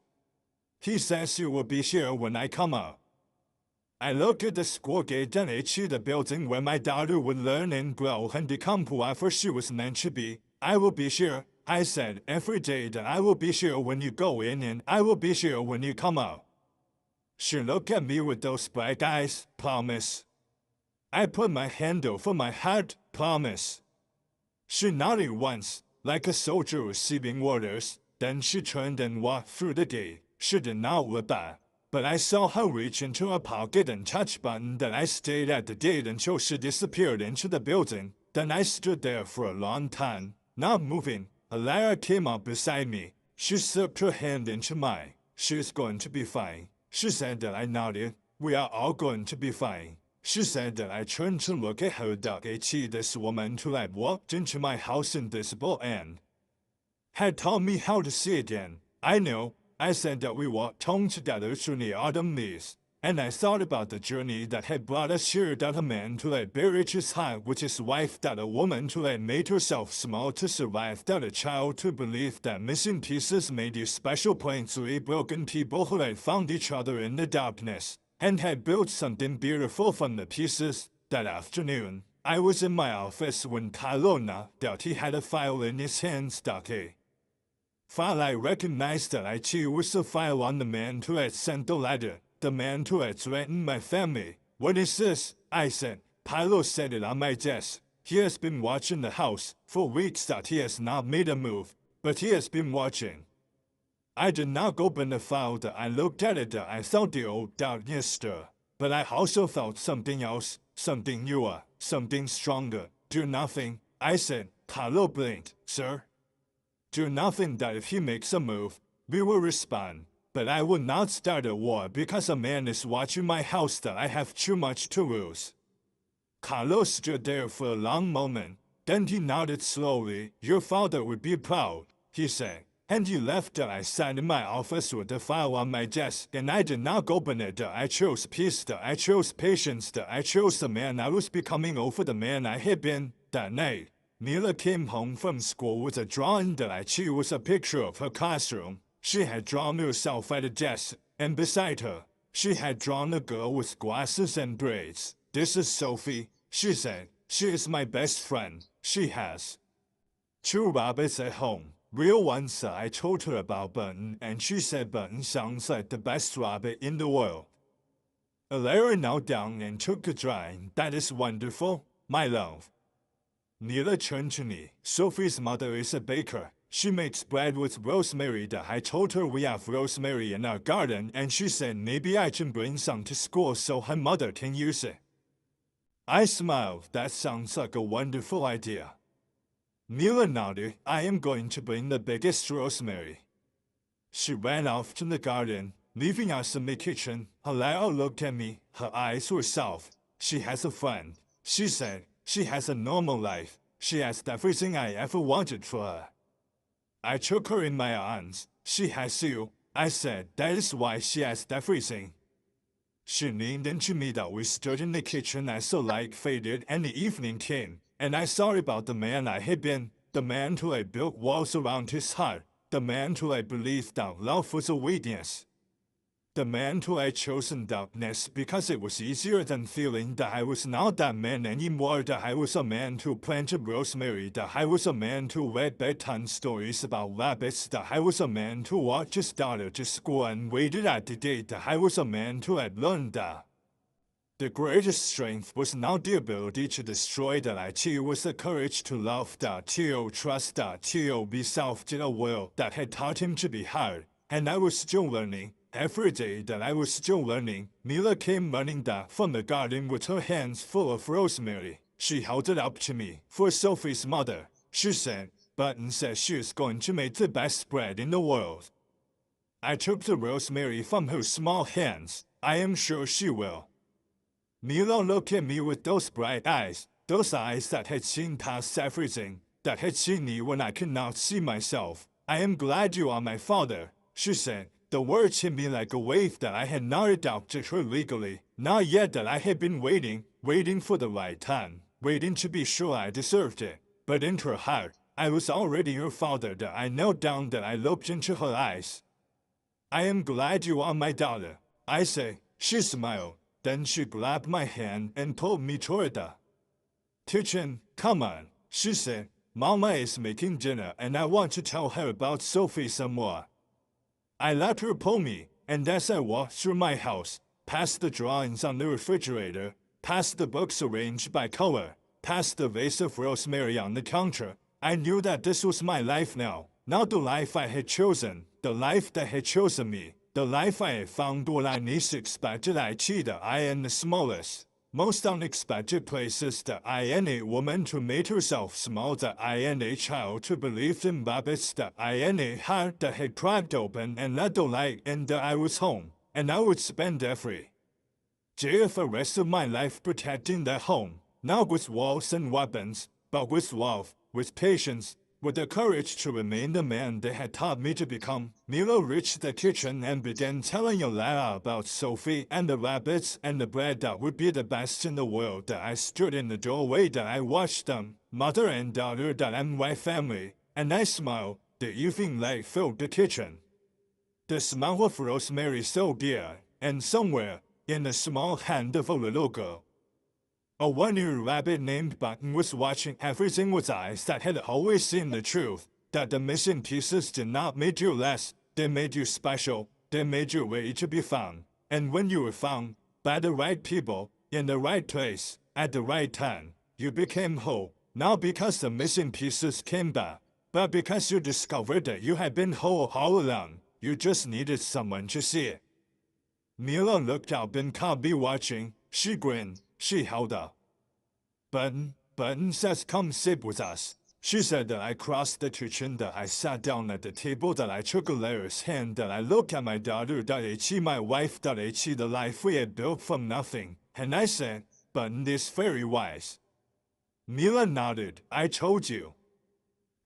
He says you will be here when I come out. I looked at the school gate and to the building where my daughter would learn and grow and become whoever she was meant to be. I will be here, I said, every day that I will be here when you go in and I will be here when you come out. She looked at me with those bright eyes. Promise. I put my hand over my heart. Promise. She nodded once, like a soldier receiving orders. Then she turned and walked through the gate. She did not look back, but I saw her reach into her pocket and touch button. Then I stayed at the gate until she disappeared into the building. Then I stood there for a long time, not moving. Alara came up beside me. She slipped her hand into mine. She's going to be fine. She said that. I nodded. We are all going to be fine. She said that. I turned to look at her. This woman who had walked into my house invisible and had taught me how to see again. I know. I said that we walked home together through the autumn leaves, and I thought about the journey that had brought us here, that a man who had buried his heart with his wife, that a woman who had made herself small to survive, that a child who believed that missing pieces made you special, point three broken people who had found each other in the darkness, and had built something beautiful from the pieces. That afternoon, I was in my office when Kylo knocked out. He had a file in his hands. File. I recognized that I too was the file on the man who had sent the letter, the man who had threatened my family. What is this? I said. Kylo set it on my desk. He has been watching the house for weeks. That he has not made a move, but he has been watching. I did not open the file. That I looked at it. That I felt the old darkness stir, but I also felt something else, something newer, something stronger. Do nothing, I said. Kylo blinked. Sir? Do nothing. That if he makes a move, we will respond. But I will not start a war because a man is watching my house. That I have too much to lose. Kylo stood there for a long moment. Then he nodded slowly. Your father would be proud, he said. And he left. That I sat in my office with the file on my desk, and I did not open it. That I chose peace. That I chose patience. That I chose the man I was becoming over the man I had been. That night, Mila came home from school with a drawing that she was a picture of her classroom. She had drawn herself at a desk, and beside her, she had drawn a girl with glasses and braids. This is Sophie, she said. She is my best friend. She has 2 rabbits at home. Real ones. I told her about Button, and she said Button sounds like the best rabbit in the world. Alara knelt down and took a drawing. That is wonderful, my love. Mila turned to me. Sophie's mother is a baker. She makes bread with rosemary. That I told her we have rosemary in our garden, and she said maybe I can bring some to school so her mother can use it. I smiled. That sounds like a wonderful idea. Mila nodded. I am going to bring the biggest rosemary. She ran off to the garden, leaving us in the kitchen. Alara looked at me. Her eyes were soft. She has a friend, she said. She has a normal life. She has everything I ever wanted for her. I took her in my arms. She has you, I said. That is why she has everything. She leaned into me. That we stood in the kitchen as the light faded and the evening came, and I thought about the man I had been, the man who had built walls around his heart, the man who had believed that love was a weakness. The man who I chose in darkness because it was easier than feeling that I was not that man anymore, that I was a man who planted rosemary, that I was a man who read bedtime stories about rabbits, that I was a man who walked his daughter to school and waited at the gate, that I was a man who had learned that the greatest strength was not the ability to destroy, that it was the courage to love, that to trust, that to be self to a will that had taught him to be hard, and I was still learning. Every day that I was still learning, Mila came running down from the garden with her hands full of rosemary. She held it up to me. For Sophie's mother, she said, Button says she is going to make the best bread in the world. I took the rosemary from her small hands. I am sure she will. Mila looked at me with those bright eyes, those eyes that had seen past everything, that had seen me when I could not see myself. I am glad you are my father, she said. The words hit me like a wave, that I had not adopted her legally, not yet, that I had been waiting for the right time, waiting to be sure I deserved it. But in her heart, I was already her father, that I knelt down, that I looked into her eyes. I am glad you are my daughter, I say. She smiled, then she grabbed my hand and pulled me toward the kitchen. Come on, she said. Mama is making dinner and I want to tell her about Sophie some more. I let her pull me, and as I walked through my house, past the drawings on the refrigerator, past the books arranged by color, past the vase of rosemary on the counter, I knew that this was my life now, not the life I had chosen, the life that had chosen me, the life I had found when I least expected I in the smallest, most unexpected places, that I in a woman who made herself small, that I in a child who believed in rabbits, that I in a heart that had cracked open and let the light in, that I was home, and I would spend every day of the rest of my life protecting that home, not with walls and weapons, but with love, with patience, with the courage to remain the man they had taught me to become. Mila reached the kitchen and began telling Alara about Sophie and the rabbits and the bread that would be the best in the world. That I stood in the doorway, that I watched them, mother and daughter, that I'm my family, and I smiled. The evening light filled the kitchen. The smell of rosemary so dear, and somewhere, in the small hand of a little girl, a one-eared rabbit named Button was watching everything with eyes that had always seen the truth, that the missing pieces did not make you less, they made you special, they made you ready to be found. And when you were found, by the right people, in the right place, at the right time, you became whole, not because the missing pieces came back, but because you discovered that you had been whole all along. You just needed someone to see it. Mila looked up and caught me watching. She grinned. She held up. Button says come sit with us. She said. That I crossed the kitchen, that I sat down at the table, that I took Alara's hand, that I looked at my daughter, that she my wife, that she the life we had built from nothing. And I said, Button is very wise. Mila nodded. I told you.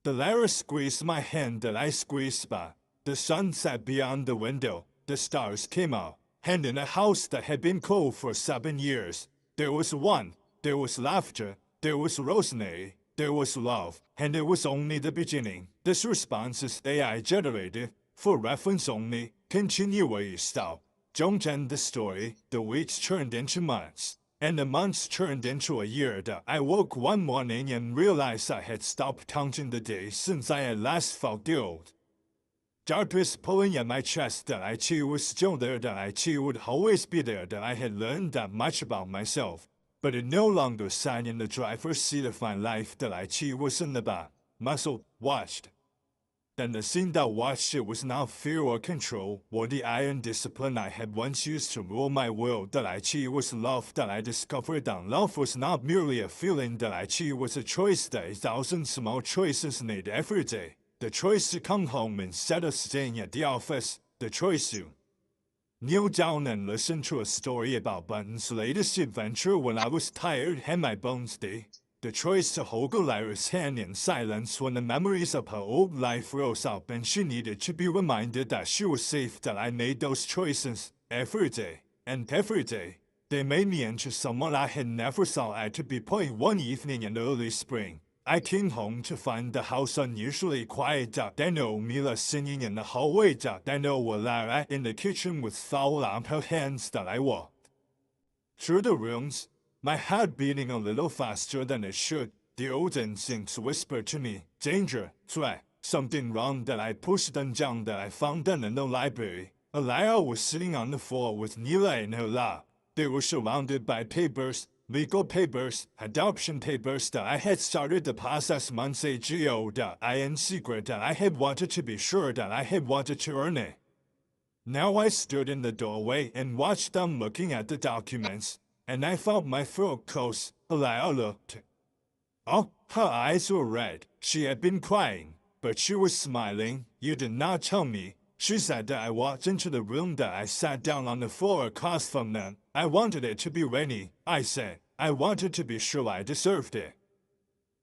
Alara squeezed my hand, that I squeezed back. The sun set beyond the window. The stars came out. And in a house that had been cold for 7 years, there was one, there was laughter, there was rosemary, there was love, and it was only the beginning. This response is AI generated, for reference only. Continue where you stop. Don't end the story. The weeks turned into months, and the months turned into a year. That I woke one morning and realized I had stopped counting the days since I had last felt the old darkness pulling at my chest, that I was still there, that I would always be there, that I had learned that much about myself. But it no longer sat in the driver's seat of my life, that I was in the back. Muscle watched. Then the scene that watched it was not fear or control, or the iron discipline I had once used to rule my world, that I was love, that I discovered that love was not merely a feeling, that I was a choice, that 1,000 small choices made every day. The choice to come home instead of staying at the office, the choice to kneel down and listen to a story about Button's latest adventure when I was tired and my bones ached, the choice to hold Alara's hand in silence when the memories of her old life rose up and she needed to be reminded that she was safe, that I made those choices every day, and every day, they made me into someone I had never thought I could be. One evening in early spring, I came home to find the house unusually quiet. I know Mila singing in the hallway. I know Lara in the kitchen with foul on her hands. That I walked through the rooms, my heart beating a little faster than it should. The old instincts whispered to me, danger, threat, something wrong. That I pushed them down. That I found them in the library. Lara was sitting on the floor with Mila in her lap. They were surrounded by papers, legal papers, adoption papers. That I had started the process months ago. That I in secret. That I had wanted to be sure. That I had wanted to earn it. Now I stood in the doorway and watched them looking at the documents, and I felt my throat close. Lara looked. Oh, her eyes were red. She had been crying, but she was smiling. You did not tell me. She said that I walked into the room. That I sat down on the floor across from them. I wanted it to be rainy, I said. I wanted to be sure I deserved it.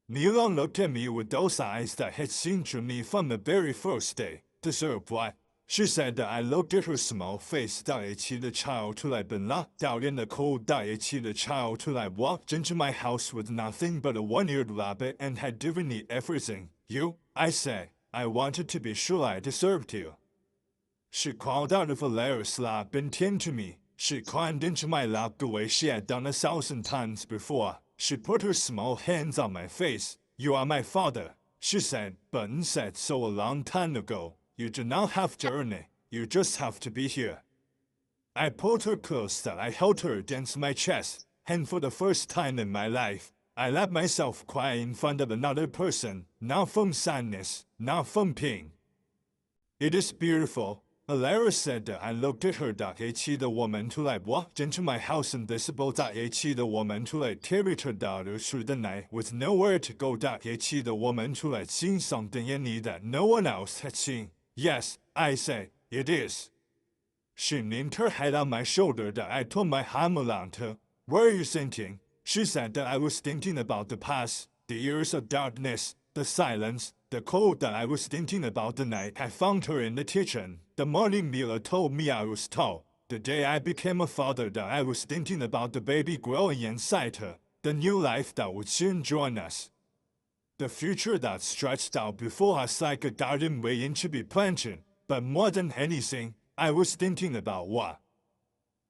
Mila looked at me with those eyes that had seen through me from the very first day. Deserve what? She said that I looked at her small face. 大一起的 child 出来本了 down in the cold. 大一起的 child 出来 walked into my house with nothing but a one-eared rabbit and had given me everything. You, I said. I wanted to be sure I deserved you. She crawled out of Lara's lap and came to me. She climbed into my lap the way she had done 1,000 times before. She put her small hands on my face. You are my father, she said. Button said so a long time ago. You do not have to earn it. You just have to be here. I pulled her close. That I held her against my chest, and for the first time in my life, I let myself cry in front of another person, not from sadness, not from pain. It is beautiful, Lara said. That I looked at her. 大一起的我们出来 walked into my house invisible. 大一起的我们出来 carried her daughter through the night with nowhere to go. 大一起的我们出来 seen something in me that no one else had seen. Yes, I said, it is. She leaned her head on my shoulder. That I put my arm around her. What are you thinking? She said. That I was thinking about the past, the years of darkness, the silence, the cold. That I was thinking about the night I found her in the kitchen, the morning Mila told me I was tall, the day I became a father. That I was thinking about the baby growing inside her, the new life that would soon join us. The future that stretched out before us like a garden waiting to be planted. But more than anything, I was thinking about what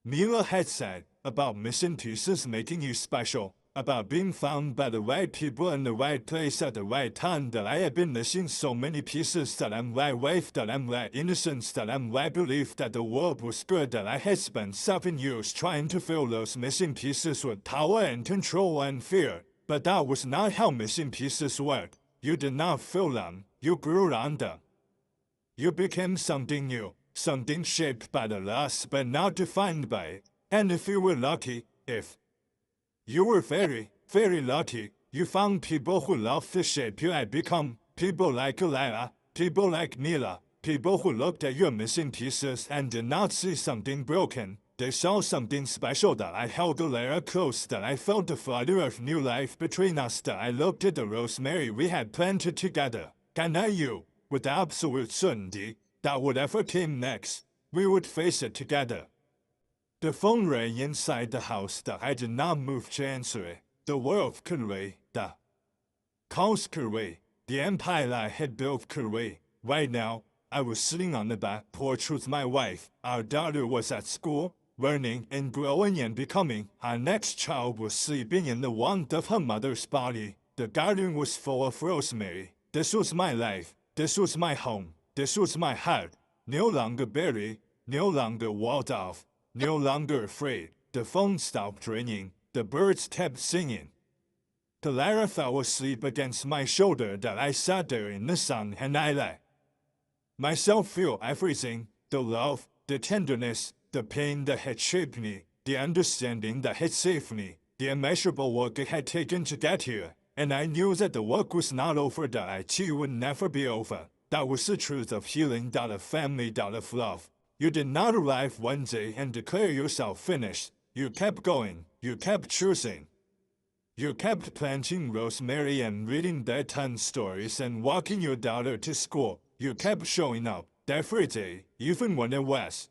Mila had said, about missing pieces making you special, about being found by the right people in the right place at the right time. That I had been missing so many pieces. That I'm right wife. That I'm right innocence. That I'm right belief that the world was good. That I had spent 7 years trying to fill those missing pieces with power and control and fear. But that was not how missing pieces work. You did not fill them, you grew on them. You became something new, something shaped by the loss but not defined by it. And if you were lucky, if you were very, very lucky, you found people who loved the shape you had become. People like Lara, people like Mila, people who looked at your missing pieces and did not see something broken. They saw something special. That I held Lara close. That I felt the flutter of new life between us. That I looked at the rosemary we had planted together. And I knew, with absolute certainty, that whatever came next, we would face it together. The phone rang inside the house. That I did not move to answer it. The world could wait. The calls could wait. The empire I had built could wait. Right now, I was sitting on the back porch with my wife. Our daughter was at school, learning and growing and becoming. Our next child was sleeping in the warmth of her mother's body. The garden was full of rosemary. This was my life. This was my home. This was my heart. No longer buried. No longer walled off. No longer afraid. The phone stopped ringing. The birds kept singing. Lara fell asleep against my shoulder. That I sat there in the sun and I let myself feel everything. The love, the tenderness, the pain that had shaped me, the understanding that had saved me, the immeasurable work it had taken to get here. And I knew that the work was not over. That I too would never be over. That was the truth of healing. That of family. That of love. You did not arrive one day and declare yourself finished. You kept going. You kept choosing. You kept planting rosemary and reading bedtime stories and walking your daughter to school. You kept showing up every day, even when it was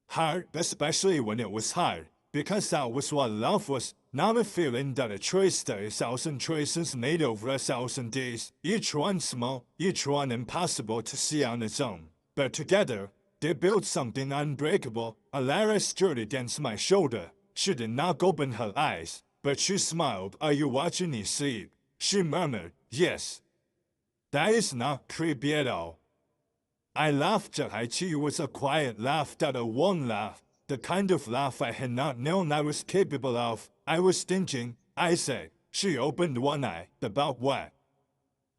hard, especially when it was hard. because that was what love was, not a feeling that a choice that 1,000 choices made over 1,000 days, each one small, each one impossible to see on its own. But together, they built something unbreakable. Alara stood against my shoulder. She did not open her eyes, but she smiled. Are you watching me sleep? She murmured, yes. That is not creepy at all. I laughed at her. It was a quiet laugh, that a warm laugh, the kind of laugh I had not known I was capable of. I was thinking, I said. She opened one eye. About what?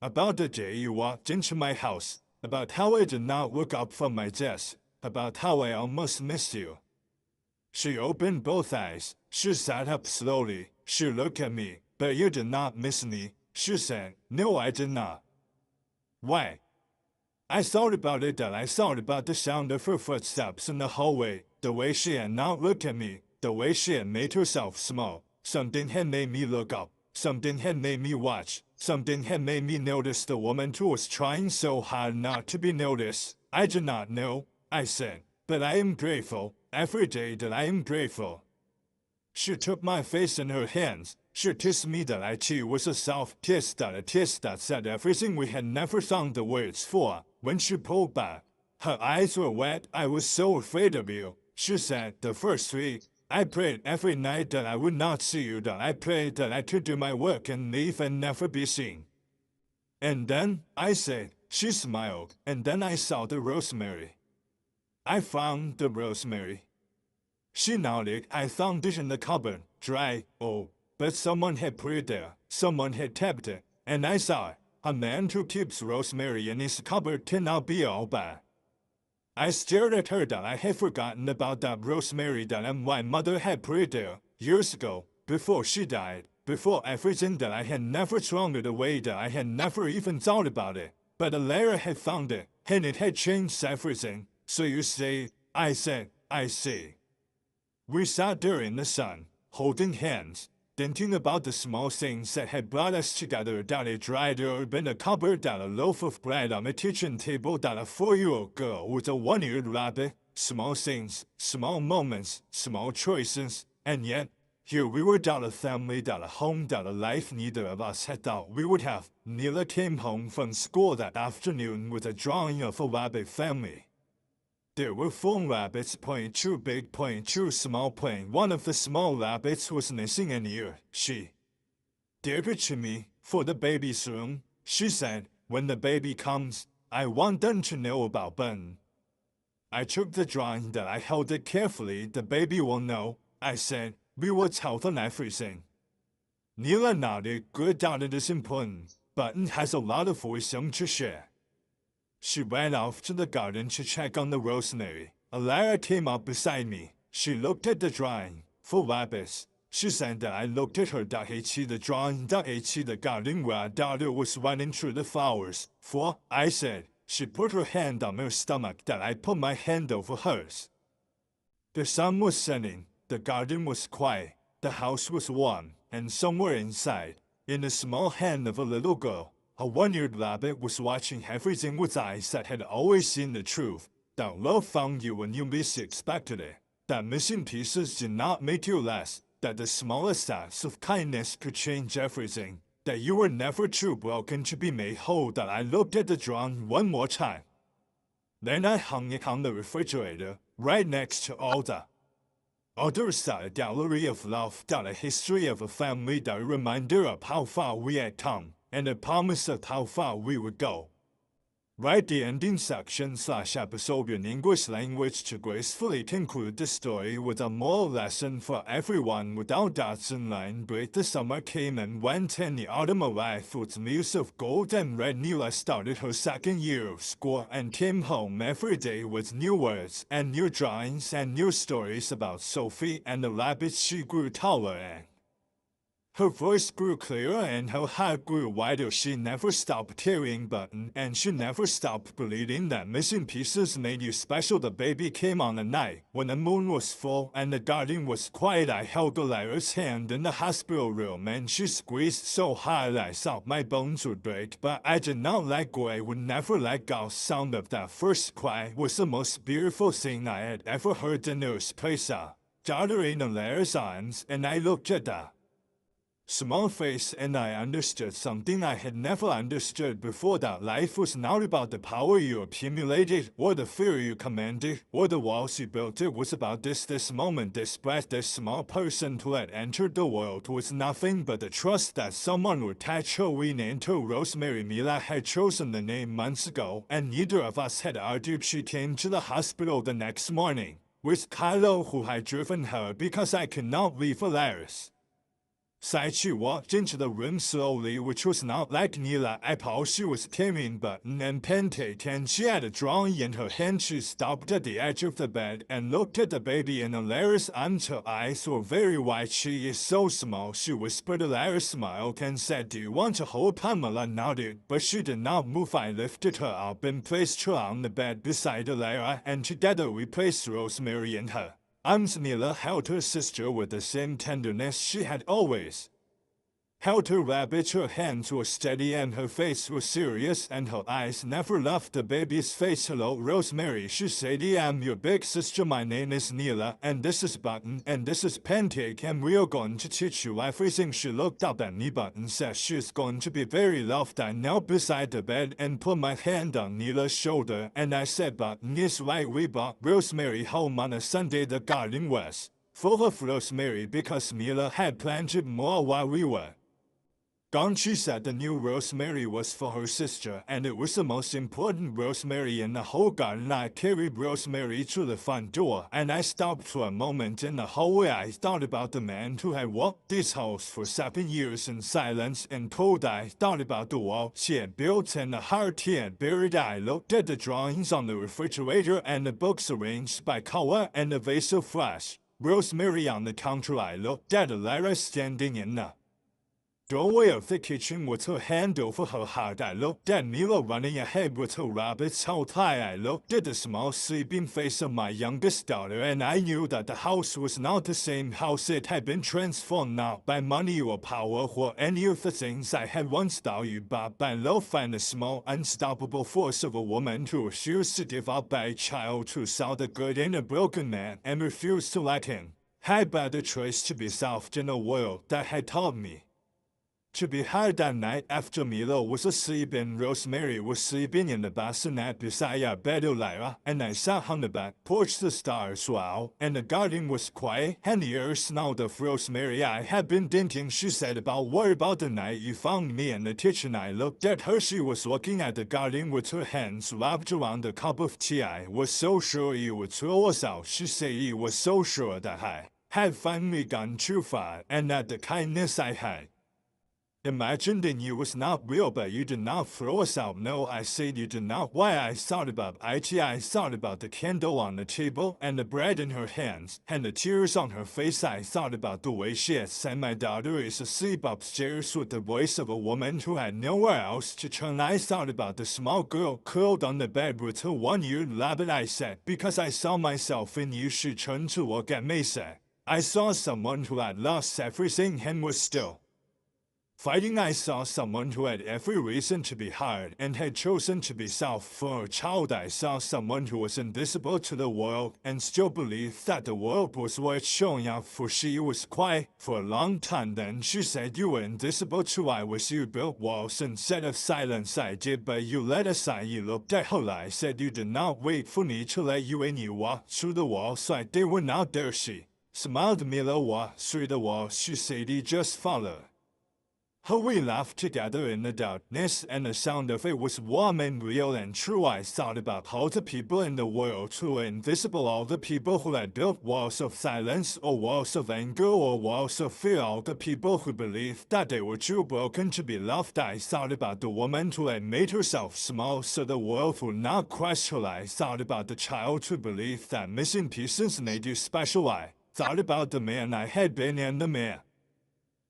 About the day you walked into my house, about how I did not look up from my desk, about how I almost missed you. She opened both eyes. She sat up slowly. She looked at me. But you did not miss me, she said. No, I did not. Why? I thought about it, and I thought about the sound of her footsteps in the hallway, the way she had not looked at me, the way she had made herself small. Something had made me look up. Something had made me watch. Something had made me notice the woman who was trying so hard not to be noticed. I did not know, I said, but I am grateful. Every day that I am grateful. She took my face in her hands. She kissed me. That I too was a soft kiss, that a kiss that said everything we had never found the words for. When she pulled back, her eyes were wet. I was so afraid of you, she said. The first week, I prayed every night that I would not see you, that I prayed that I could do my work and leave and never be seen. And then, I said, she smiled, and then I saw the rosemary. I found the rosemary. She nodded. I found it in the cupboard, dry, oh, but someone had put it there, someone had tapped it, and I saw it. A man who keeps rosemary in his cupboard cannot be all bad. I stared at her, that I had forgotten about that rosemary, that my mother had put it there, years ago, before she died, before everything, that I had never thrown it away, that I had never even thought about it. But Alara had found it, and it had changed everything. So you say, I said, I see. We sat there in the sun, holding hands, thinking about the small things that had brought us together, that a dried herb in a cupboard, that a loaf of bread on a kitchen table, that a 4-year-old girl with a one-eared rabbit. Small things, small moments, small choices, and yet, here we were, that a family, that a home, that a life neither of us had thought we would have. Neela came home from school that afternoon with a drawing of a rabbit family. There were 4 rabbits, 2 big, 2 small. One of the small rabbits was missing an ear. She gave it to me for the baby's room. She said, when the baby comes, I want them to know about Ben. I took the drawing, that I held it carefully. The baby will know, I said. We will tell them everything. Neela nodded. Good, that it is important. Button has a lot of wisdom to share. She went off to the garden to check on the rosemary. Alara came up beside me. She looked at the drawing. For rabbits. She said that I looked at her, that I see the drawing, that I see the garden where our daughter was running through the flowers. For, I said. She put her hand on her stomach, that I put my hand over hers. The sun was setting. The garden was quiet. The house was warm. And somewhere inside, in the small hand of a little girl, a one-eared rabbit was watching everything with eyes that had always seen the truth. That love found you when you least expected it. That missing pieces did not make you less. That the smallest acts of kindness could change everything. That you were never too broken to be made whole. That I looked at the drawing one more time. Then I hung it on the refrigerator, right next to all the others, that a gallery of love, that a history of a family, that a reminder of how far we had come. And a promise of how far we would go. Write the ending section / episode in English language to gracefully conclude the story with a moral lesson for everyone. Without dots in line break. The summer came and went, and the autumn arrived with leaves of gold and red. Neela started her 2nd year of school and came home every day with new words and new drawings and new stories about Sophie and the rabbits. She grew taller, and her voice grew clearer, and her heart grew wider. She never stopped carrying Button, and she never stopped believing that missing pieces made you special. The baby came on a night when the moon was full and the garden was quiet. I held Alara's hand in the hospital room, and she squeezed so hard I thought my bones would break. But I did not let go. I would never let go. Sound of that first cry was the most beautiful thing I had ever heard. The nurse placed a daughter in the layer's arms, and I looked at the small face and I understood something I had never understood before, that life was not about the power you accumulated or the fear you commanded or the walls you built. It was about this moment, this breath. This small person who had entered the world was nothing but the trust that someone would attach her wing into. Rosemary Mila had chosen the name months ago, and neither of us had argued. She came to the hospital the next morning with Kylo, who had driven her because I could not leave Alaris. She walked into the room slowly, which was not like Nila Apple. She was carrying Button and Pancake, and she had a drawing in her hand. She stopped at the edge of the bed and looked at the baby in Alara's arms. Her eyes were very wide. She is so small, she whispered. Alara smiled and said, "Do you want to hold?" Pamela nodded, but she did not move. I lifted her up and placed her on the bed beside Alara, and together we placed Rosemary in her arms. Nila held her sister with the same tenderness she had always held her rabbit. Her hands were steady and her face was serious, and her eyes never left the baby's face. "Hello, Rosemary," she said. "I'm your big sister. My name is Nila, and this is Button, and this is Pancake, and we are going to teach you everything." She looked up at me. Button said she's going to be very loved. I knelt beside the bed and put my hand on Nila's shoulder, and I said, "Button is right. We brought Rosemary home on a Sunday. The garden was full of rosemary because Nila had planted more while we were gone." She said the new rosemary was for her sister, and it was the most important rosemary in the whole garden. I carried Rosemary to the front door, and I stopped for a moment in the hallway. I thought about the man who had walked this house for 7 years in silence and cold. I thought about the wall she had built and the heart he had buried. I looked at the drawings on the refrigerator and the books arranged by color and the vase of fresh rosemary on the counter. I looked at Alara standing in the doorway of the kitchen with her hand over her heart. I looked at Nila running ahead with her rabbits held high. I looked at the small sleeping face of my youngest daughter, and I knew that the house was not the same house. It had been transformed not by money or power or any of the things I had once valued, but by love and the small unstoppable force of a woman who refused to give up, by a child who saw the good in a broken man and refused to let him have the choice to be soft in a world that had taught me to be hard. That night, after Mila was asleep and Rosemary was sleeping in the bassinet beside our bed, Alara and I sat on the back porch. The stars were out, and the garden was quiet, and the air smelled of rosemary. "I had been thinking," she said, what about the night you found me in the kitchen?" I looked at her. She was looking at the garden with her hands wrapped around a cup of tea. "I was so sure you would throw us out," she said. "I was so sure that I had finally gone too far, and that the kindness I had imagined in you was not real, but you did not throw us out." "No," I said, "you did not." "Why?" I thought about it. I thought about the candle on the table and the bread in her hands and the tears on her face. I thought about the way she had said, "My daughter is asleep upstairs," with the voice of a woman who had nowhere else to turn. I thought about the small girl curled on the bed with her one-eared rabbit. I said, "Because I saw myself in you." She turned to look at me. Said, "I saw someone who had lost everything and was still fighting." I saw someone who had every reason to be hard and had chosen to be soft for a child. I saw someone who was invisible to the world and still believed that the world was worth showing up for. She was quiet for a long time. Then she said, "You were invisible too. I wish you built walls instead of silence." "I did, but you let us in." You looked at her. I said, "You did not wait for me to let you in. You walked through the walls like they were not there." She smiled. "Mila walked through the walls," she said. "He just followed." We laughed together in the darkness, and the sound of it was warm and real and true. I thought about all the people in the world who were invisible, all the people who had built walls of silence or walls of anger or walls of fear, all the people who believed that they were too broken to be loved. I thought about the woman who had made herself small so the world would not crush her. I thought about the child who believed that missing pieces made you special. I thought about the man I had been and the man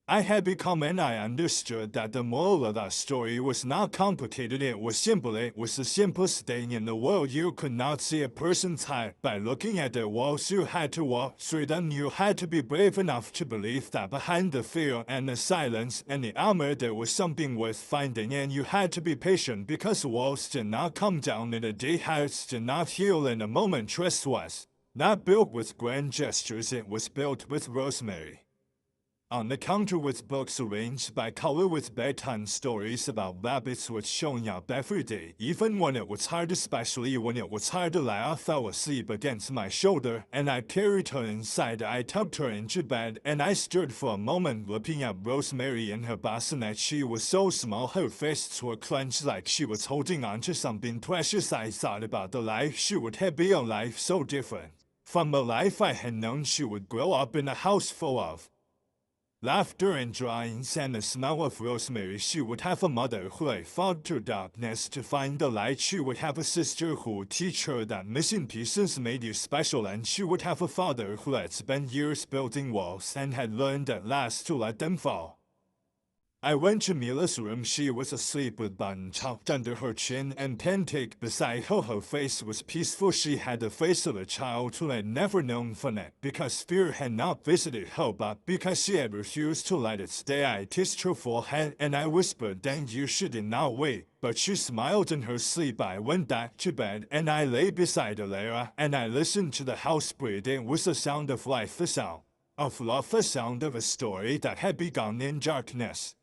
I had become, and I understood that the moral of that story was not complicated. It was simple. It was the simplest thing in the world. You could not see a person's heart by looking at their walls. You had to walk through them. You had to be brave enough to believe that behind the fear and the silence and the armor there was something worth finding, and you had to be patient because walls did not come down in a day. Hearts did not heal in a moment. Trust was Not built with grand gestures, it was built with rosemary. On the counter with books arranged by color with bedtime stories about rabbits was showing up every day, even when it was hard, especially when it was hard. Lara fell asleep against my shoulder, and I carried her inside. I tucked her into bed, and I stood for a moment looking at Rosemary in her bassinet. She was so small, her fists were clenched like she was holding on to something precious. I thought about the life she would have, be a life so different from the life I had known. She would grow up in a house full of laughter and drawings and the smell of rosemary. She would have a mother who had fought through darkness to find the light. She would have a sister who would teach her that missing pieces made you special, and she would have a father who had spent years building walls and had learned at last to let them fall. I went to Mila's room. She was asleep with button tucked under her chin and pen ticked beside her. Her face was peaceful. She had the face of a child who had never known fun, because fear had not visited her, but because she had refused to let it stay. I kissed her forehead and I whispered, "Thank you." She did not wake, but she smiled in her sleep. I went back to bed and I lay beside Alara and I listened to the house breathe. It was the sound of life, the sound of love, the sound of a story that had begun in darkness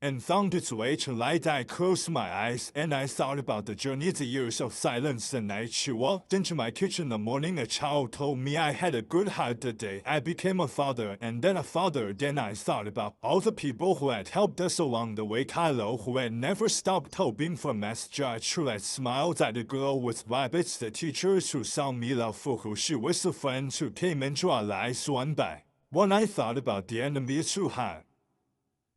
and found its way to light. I closed my eyes and I thought about the journey, the years of silence. The night she walked into my kitchen, the morning a child told me I had a good heart. The day I became a father and then a father. Then I thought about all the people who had helped us along the way. Kylo, who had never stopped hoping for Math Judge, who had smiled at the girl with rabbits, the teachers who saw Mila for who she was, the friends who came into our lives one by one. I thought about the enemies who had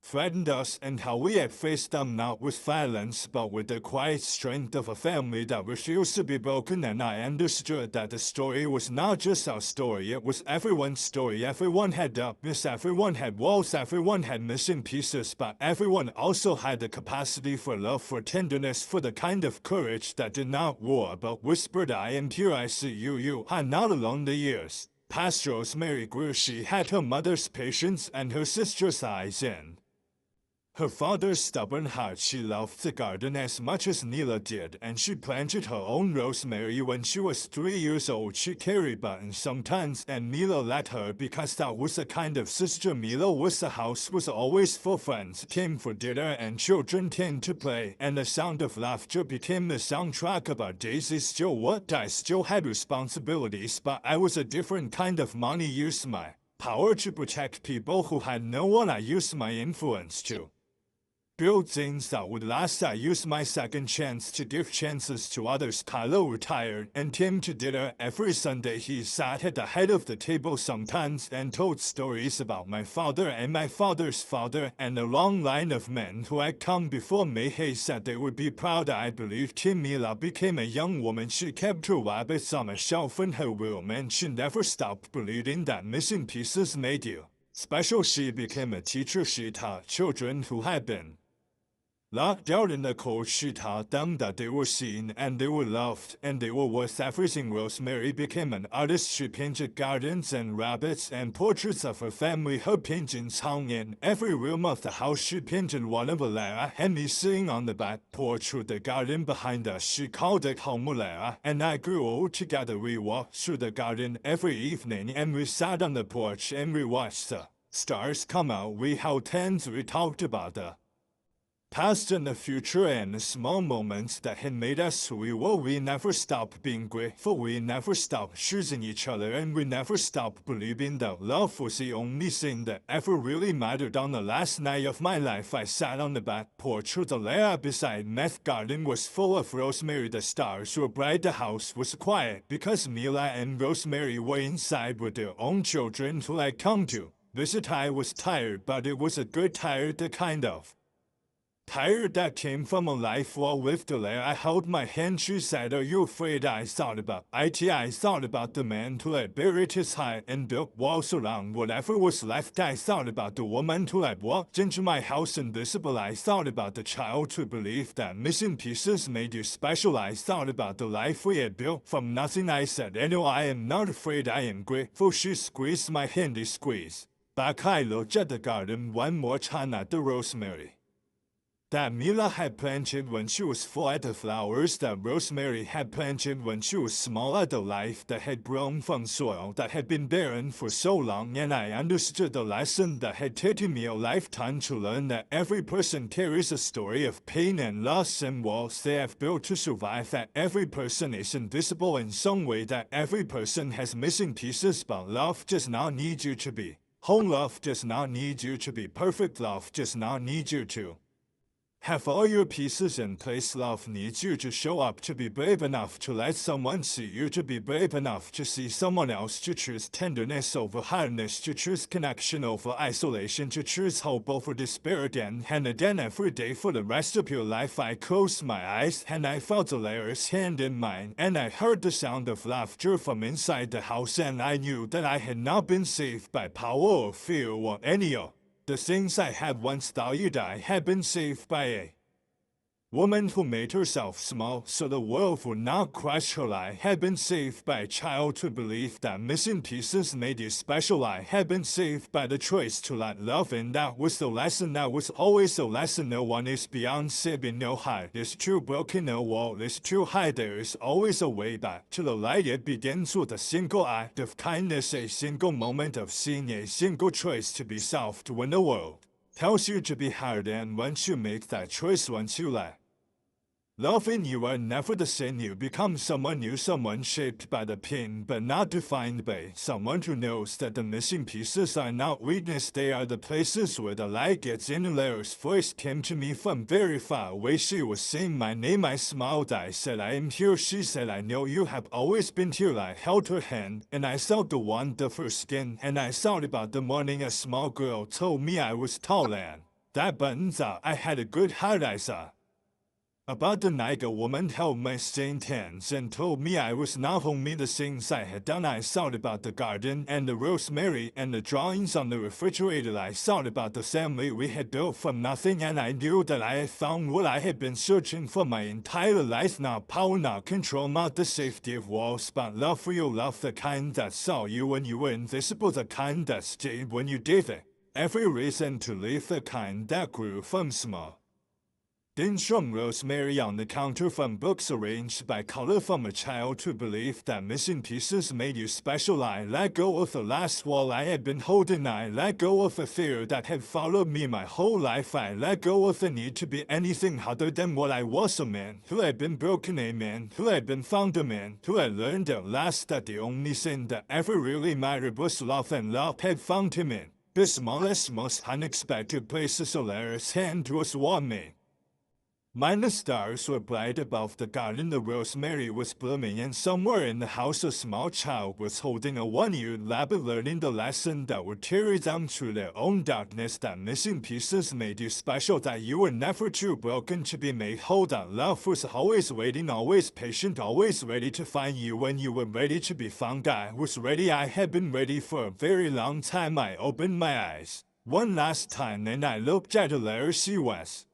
threatened us and how we had faced them, not with violence but with the quiet strength of a family that refused to be broken. And I understood that the story was not just our story, it was everyone's story. Everyone had darkness, everyone had walls, everyone had missing pieces, but everyone also had the capacity for love, for tenderness, for the kind of courage that did not roar but whispered, "I am here, I see you, you are not alone." The years past. Rosemary grew. She had her mother's patience and her sister's eyes in her father's stubborn heart. She loved the garden as much as Neela did, and she planted her own rosemary when she was 3 years old. She carried buttons sometimes, and Neela let her because that was the kind of sister Neela was. The house was always full. Friends came for dinner and children came to play, and the sound of laughter became the soundtrack of our days. Still what? I still had responsibilities, but I was a different kind of money. Used my power to protect people who had no one. I used my influence to build things that would last. I used my second chance to give chances to others. Kylo retired and came to dinner every Sunday. He sat at the head of the table sometimes and told stories about my father and my father's father and a long line of men who had come before me. He said they would be proud. I believed him. Mila became a young woman. She kept her rabbits on a shelf in her room, and she never stopped believing that missing pieces made you special. She became a teacher. She taught children who had been locked out in the cold. She taught them that they were seen and they were loved and they were worth everything. Rosemary became an artist. She painted gardens and rabbits and portraits of her family. Her paintings hung in every room of the house. She painted one of Alara and me sitting on the back porch with the garden behind us. She called it home. Alara and I grew old together. We walked through the garden every evening and we sat on the porch and we watched the stars come out. We held hands. We talked about the past and the future and the small moments that had made us who we were. We never stopped being grateful. We never stopped choosing each other, and we never stopped believing that love was the only thing that ever really mattered. On the last night of my life, I sat on the back porch with the lair beside Meth. Garden was full of rosemary. The stars were bright. The house was quiet because Mila and Rosemary were inside with their own children who had come to visit. I was tired, but it was a good tired, the kind of tired that came from a life well lived. I held my hand. She said, "Are you afraid?" I thought about it. I thought about the man who had buried his heart and built walls around whatever was left. I thought about the woman who had walked into my house invisible. I thought about the child who believed that missing pieces made you special. I thought about the life we had built from nothing. I said, "No, I am not afraid. I am grateful." She squeezed my hand. Squeeze back. I looked at the garden one more time, at the rosemary. that Mila had planted when she was 4, at the flowers that Rosemary had planted when she was small, at the life that had grown from soil that had been barren for so long. And I understood the lesson that had taken me a lifetime to learn, that every person carries a story of pain and loss and walls they have built to survive, that every person is invisible in some way, that every person has missing pieces, but love does not need you to be whole. Love does not need you to be perfect. Love does not need you to have all your pieces in place. Love needs you to show up, to be brave enough to let someone see you, to be brave enough to see someone else, to choose tenderness over hardness, to choose connection over isolation, to choose hope over despair again and again every day for the rest of your life. I closed my eyes and I felt the layer's hand in mine, and I heard the sound of laughter from inside the house, and I knew that I had not been saved by power or fear or any of the things I had once valued. I had been saved by a woman who made herself small so the world would not crush her. I had been saved by a child who believed that missing pieces made you special. I had been saved by the choice to let love in. That was the lesson. That was always the lesson. No one is beyond saving. No heart is too broken. No wall is too high. There is always a way back to the light. It begins with a single act of kindness, a single moment of seeing, a single choice to be soft when the world tells you to be hard. And once you make that choice, once you let love in, you are never the same. You become someone new, someone shaped by the pain but not defined by, someone who knows that the missing pieces are not weakness, they are the places where the light gets in. Lara's voice came to me from very far away. She was saying my name. I smiled. I said, I am here. She said, I know you have always been here. I held her hand and I felt the warmth of her skin, and I thought about the morning a small girl told me I was tall and that buttons out. I had a good heart. I saw about the night a woman held my stained hands and told me I was not only the things I had done. I thought about the garden and the rosemary and the drawings on the refrigerator. I thought about the family we had built from nothing, and I knew that I had found what I had been searching for my entire life. Not power, not control, not the safety of walls, but love for you. Love, the kind that saw you when you were invisible, the kind that stayed when you gave it every reason to leave, the kind that grew from small things, from rosemary on the counter, from books arranged by color, from a child who believed that missing pieces made you special. I let go of the last wall I had been holding. I let go of a fear that had followed me my whole life. I let go of the need to be anything other than what I was, a man who had been broken, a man who had been found, a man who had learned at last that the only thing that ever really mattered was love, and love had found him in the smallest, most unexpected places. Solara's hand was warming. Minor stars were bright above the garden. The rosemary was blooming, and somewhere in the house a small child was holding a one-year-old rabbit, learning the lesson that would carry them through their own darkness, that missing pieces made you special, that you were never too broken to be made whole, that love was always waiting, always patient, always ready to find you when you were ready to be found. I was ready. I had been ready for a very long time. I opened my eyes one last time and I looked at her. She was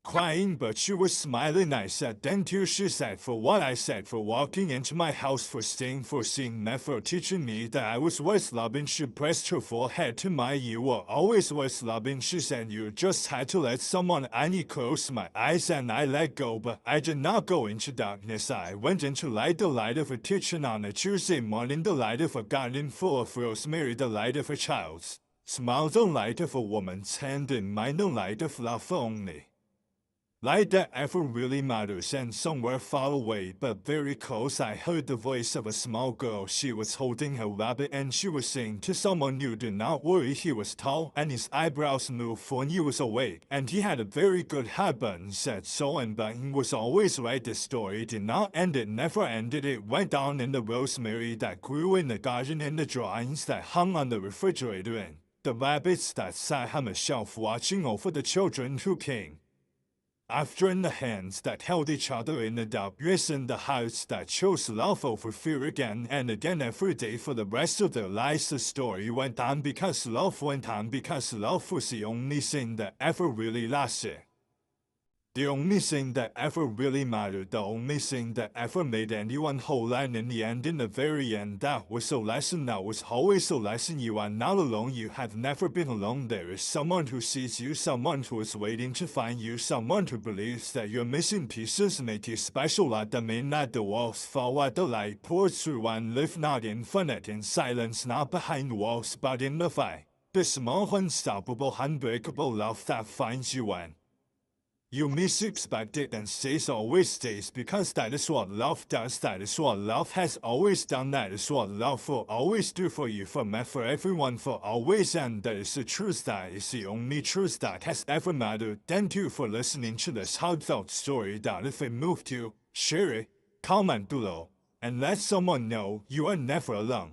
crying, but she was smiling. I said, thank you, she said, for what I said, for walking into my house, for staying, for seeing me, for teaching me that I was worth loving. She pressed her forehead to mine. You were always worth loving, she said. You just had to let someone. I closed my eyes and I let go, but I did not go into darkness. I went into light, the light of a kitchen on a Tuesday morning, the light of a garden full of rosemary, the light of a child's smile, the light of a woman's hand in mine, the light of love only. Light that ever really matters. And somewhere far away but very close, I heard the voice of a small girl. She was holding her rabbit and she was saying to someone new, do not worry. He was tall and his eyebrows moved when he was awake, and he had a very good heart. Button said so, and Button was always right. The story did not end. It never ended. It went on in the rosemary that grew in the garden, in the drawings that hung on the refrigerator, and the rabbits that sat on a shelf watching over the children who came after, in the hands that held each other in the darkness, in the hearts that chose love over fear again and again every day for the rest of their lives. The story went on because love went on, because love was the only thing that ever really lasted. The only thing that ever really mattered, the only thing that ever made anyone whole, and in the end, in the very end, that was a lesson, that was always a lesson. You are not alone, you have never been alone. There is someone who sees you, someone who is waiting to find you, someone who believes that your missing pieces make you special. At the midnight the walls fall, at the light pours through, and live not infinite in silence, not behind walls but in the fight. The small, unstoppable, unbreakable love that finds you when you miss expected and stays, always stays, because that is what love does, that is what love has always done, that is what love will always do for you, for me, for everyone, for always. And that is the truth, that is the only truth that has ever mattered. Thank you for listening to this heartfelt story. That if it moved you, share it, comment below, and let someone know you are never alone.